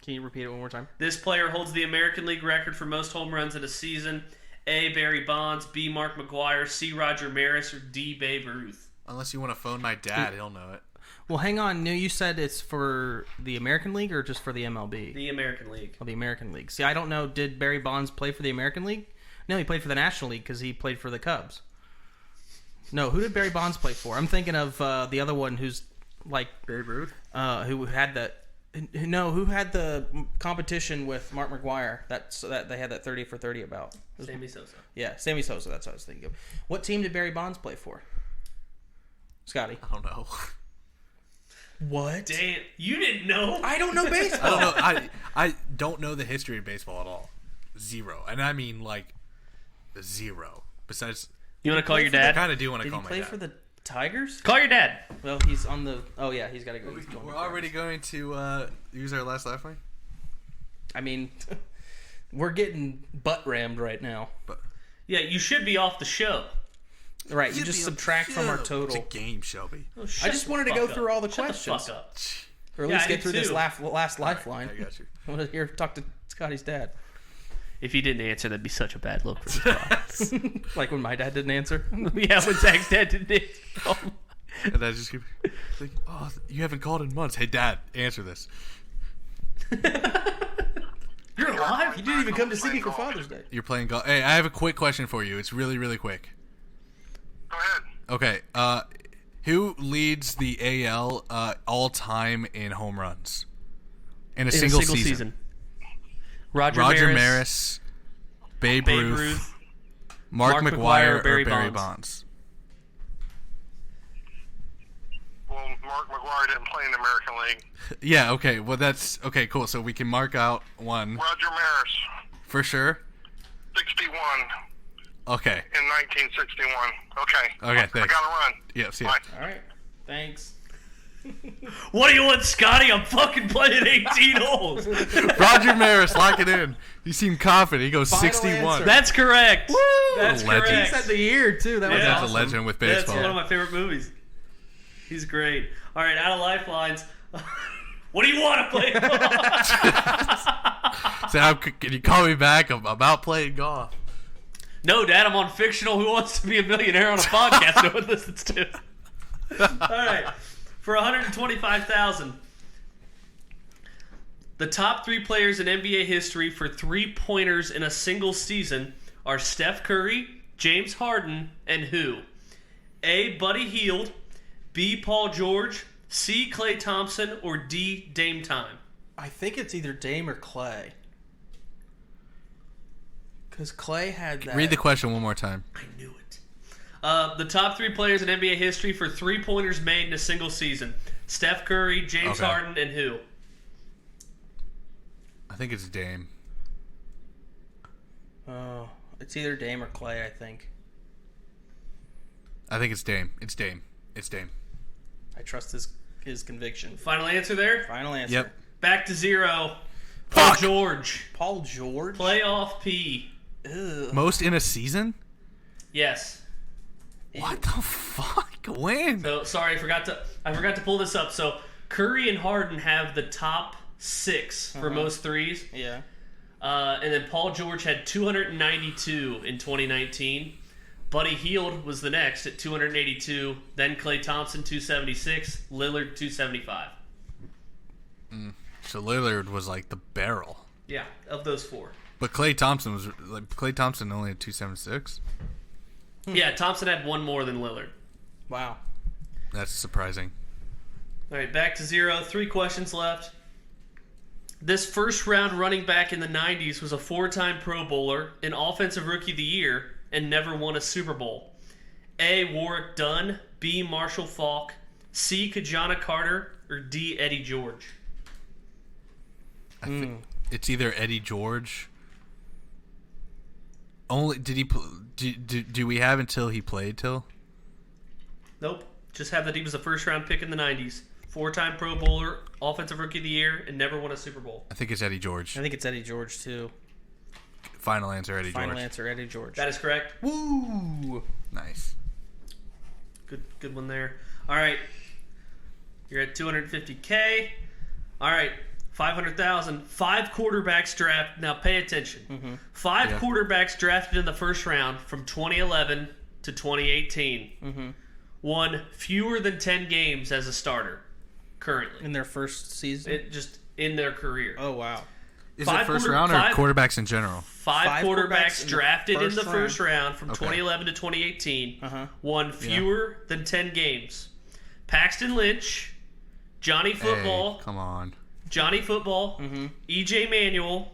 Can you repeat it one more time? This player holds the American League record for most home runs in a season. A, Barry Bonds. B, Mark McGwire. C, Roger Maris. Or D, Babe Ruth. Unless you want to phone my dad, he'll know it. Well, hang on. No, you said it's for the American League or just for the MLB? The American League. Oh, the American League. See, I don't know. Did Barry Bonds play for the American League? No, he played for the National League because he played for the Cubs. No, who did Barry Bonds play for? I'm thinking of the other one who's like Babe Ruth? who had that. No, who had the competition with Mark McGwire? That they had that 30 for 30 about. Sammy Sosa. Yeah, Sammy Sosa. That's what I was thinking of. What team did Barry Bonds play for? Scotty. I don't know. What? Damn, you didn't know? I don't know baseball. I don't know. I don't know the history of baseball at all. 0. And I mean, like, 0. Besides, You want to call your I dad? kind of do want to Did call he my play dad. for the Tigers? Call your dad. Well, he's on the. Oh yeah, he's got to go. He's going We're to already going to use our last lifeline? I mean, we're getting butt rammed right now. But Yeah, you should be off the show. Right, you just subtract from our total. It's a game, Shelby. Oh, I shut just the wanted to fuck go up. through all the Shut questions. The fuck up. Or at Yeah, least I get do through this too. last lifeline. I got you. I want to hear talk to Scotty's dad. If you didn't answer, that'd be such a bad look for the Like when my dad didn't answer. Yeah, when Zack's dad didn't answer. And I just keep like, oh, you haven't called in months. Hey, Dad, answer this. You're alive? He didn't even come to see me for Father's Day. You're playing golf. Hey, I have a quick question for you. It's really, really quick. Go ahead. Okay. Who leads the AL all time in home runs in a single season? Roger Maris, Babe Ruth, Mark McGwire, or Barry Bonds. Well, Mark McGwire didn't play in the American League. Yeah. Okay. Well, that's okay. Cool. So we can mark out one Roger Maris, for sure. 61 Okay. in 1961. Okay. Okay. I Thanks. gotta run. Yeah. See ya. Bye. All right. Thanks. What do you want, Scotty? I'm fucking playing 18 holes. Roger Maris, lock it in. You seem confident. He goes Final 61. answer. That's correct. That's What a legend. He correct. said the year too. That was Yeah. That's awesome. a legend with That's baseball. one of my favorite movies. He's great. All right, out of lifelines. What do you want to play? So can you call me back? I'm about playing golf. No, Dad, I'm on fictional Who Wants to Be a Millionaire on a podcast no one listens to. All right, for $125,000. The top 3 players in NBA history for 3-pointers in a single season are Steph Curry, James Harden, and who? A, Buddy Hield, B, Paul George, C, Klay Thompson, or D, Dame Time? I think it's either Dame or Clay. Because Clay had that. Read the question one more time. I knew it. The top 3 players in NBA history for 3-pointers made in a single season. Steph Curry, James Okay. Harden, and who? I think it's Dame. Oh, it's either Dame or Clay. I think. I think it's Dame. It's Dame. It's Dame. I trust his conviction. Final answer there? Final answer. Yep. Back to 0. Paul Fuck! George. Paul George. Playoff P. Ugh. Most in a season? Yes. What the fuck? When? So sorry, I forgot to pull this up. So Curry and Harden have the top 6 for most threes. Yeah. And then Paul George had 292 in 2019. Buddy Hield was the next at 282. Then Klay Thompson 276. Lillard 275. So Lillard was like the barrel. Yeah, of those 4. But Klay Thompson only had 276. Yeah, Thompson had one more than Lillard. Wow. That's surprising. All right, back to 0. 3 questions left. This first-round running back in the 90s was a 4-time Pro Bowler, an Offensive Rookie of the Year, and never won a Super Bowl. A. Warwick Dunn, B. Marshall Faulk, C. Kajana Carter, or D. Eddie George? I think it's either Eddie George. Only did he? Do we have until he played till? Nope. Just have that he was a first-round pick in the 90s. 4-time Pro Bowler, Offensive Rookie of the Year, and never won a Super Bowl. I think it's Eddie George. I think it's Eddie George, too. Final answer, Eddie George. Final answer, Eddie George. That is correct. Woo! Nice. Good one there. All right. You're at $250K. All right. $500,000. 5 quarterbacks draft. Now pay attention. Mm-hmm. 5 quarterbacks drafted in the first round from 2011 to 2018. Mm-hmm. Won fewer than 10 games as a starter currently. In their first season? Just in their career. Oh, wow. Is it first round or quarterbacks in general? 5 quarterbacks drafted in the first round from Okay. 2011 to 2018 won fewer than 10 games. Paxton Lynch, Johnny Football, Hey, come on. Johnny Football, E.J. Manuel,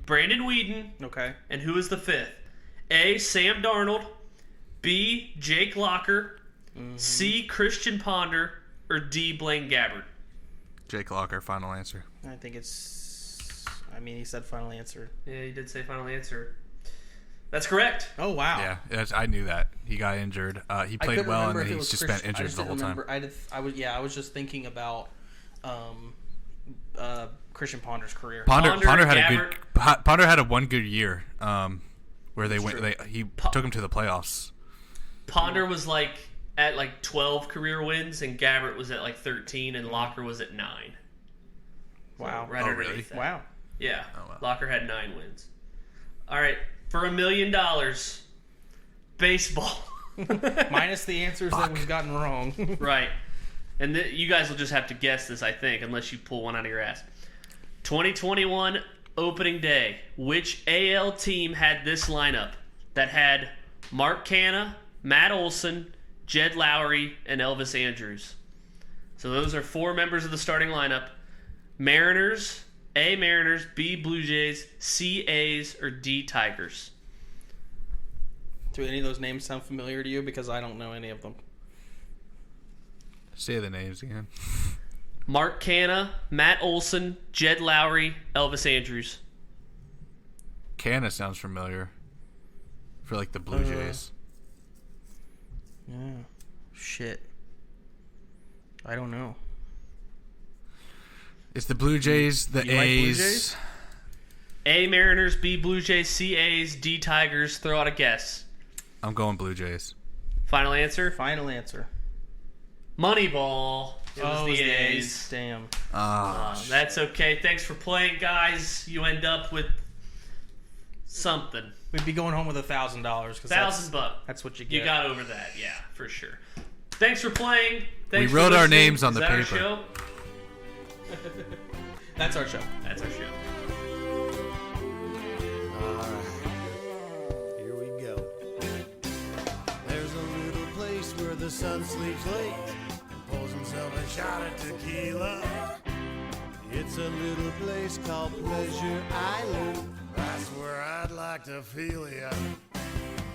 Brandon Whedon, Okay. and who is the 5th? A. Sam Darnold, B. Jake Locker, C. Christian Ponder, or D. Blaine Gabbert? Jake Locker, final answer. I think it's... I mean, he said final answer. Yeah, he did say final answer. That's correct. Oh, wow. Yeah, I knew that. He got injured. He played well, and then he's just been injured the whole time. I was just thinking about Christian Ponder's career. Ponder had a one good year where he took him to the playoffs. Ponder was at 12 career wins, and Gabbert was at 13, and Locker was at 9. Wow. So right underneath really? that. Wow. Yeah. Oh, wow. Locker had 9 wins. All right. For $1 million, baseball. Minus the answers that we've gotten wrong. Right. And you guys will just have to guess this, I think, unless you pull one out of your ass. 2021 opening day. Which AL team had this lineup that had Mark Canha, Matt Olson, Jed Lowry, and Elvis Andrus? So those are 4 members of the starting lineup. Mariners, A. Mariners, B. Blue Jays, C. A's, or D. Tigers? Do any of those names sound familiar to you? Because I don't know any of them. Say the names again. Mark Canha, Matt Olson, Jed Lowry, Elvis Andrus. Canha sounds familiar. For the Blue Jays. Yeah. Shit. I don't know. It's the Blue Jays, the You like Blue A's. Jays? A. Mariners, B. Blue Jays, C. A's, D. Tigers. Throw out a guess. I'm going Blue Jays. Final answer? Final answer. Moneyball. It was the A's. Damn. That's okay. Thanks for playing, guys. You end up with something. We'd be going home with $1,000. $1,000. That's what you get. You got over that, yeah, for sure. Thanks for playing. Thanks We wrote for our listening. names on Is the that our paper. show? That's our show. That's our show. Alright, here we go. There's a little place where the sun sleeps late and pulls himself a shot of tequila. It's a little place called Pleasure Island. That's where I'd like to feel ya.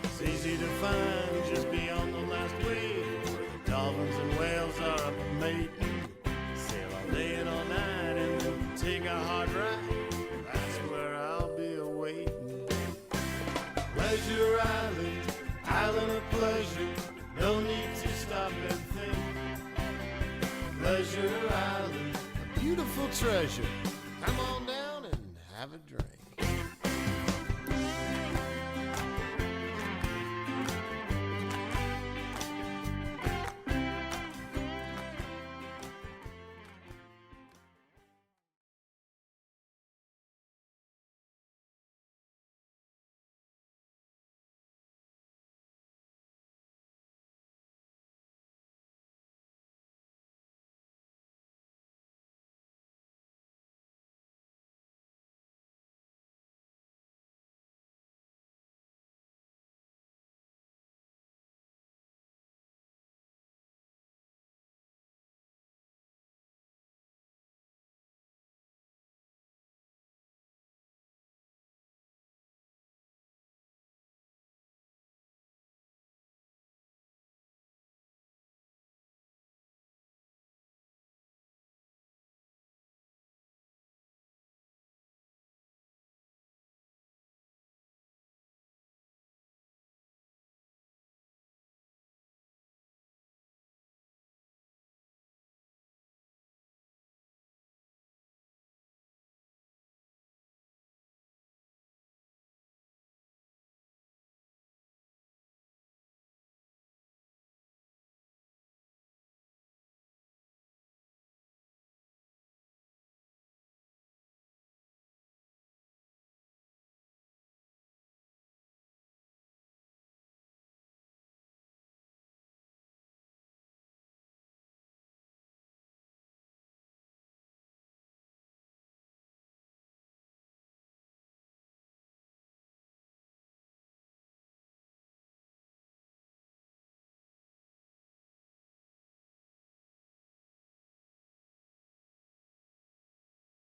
It's easy to find just beyond the last wave, where the dolphins and whales are up mating. Sail all day and all night and then take a hard ride. That's where I'll be awaiting. Pleasure Island, island of pleasure. No need to stop and think. Pleasure Island, a beautiful treasure. Come on down and have a drink.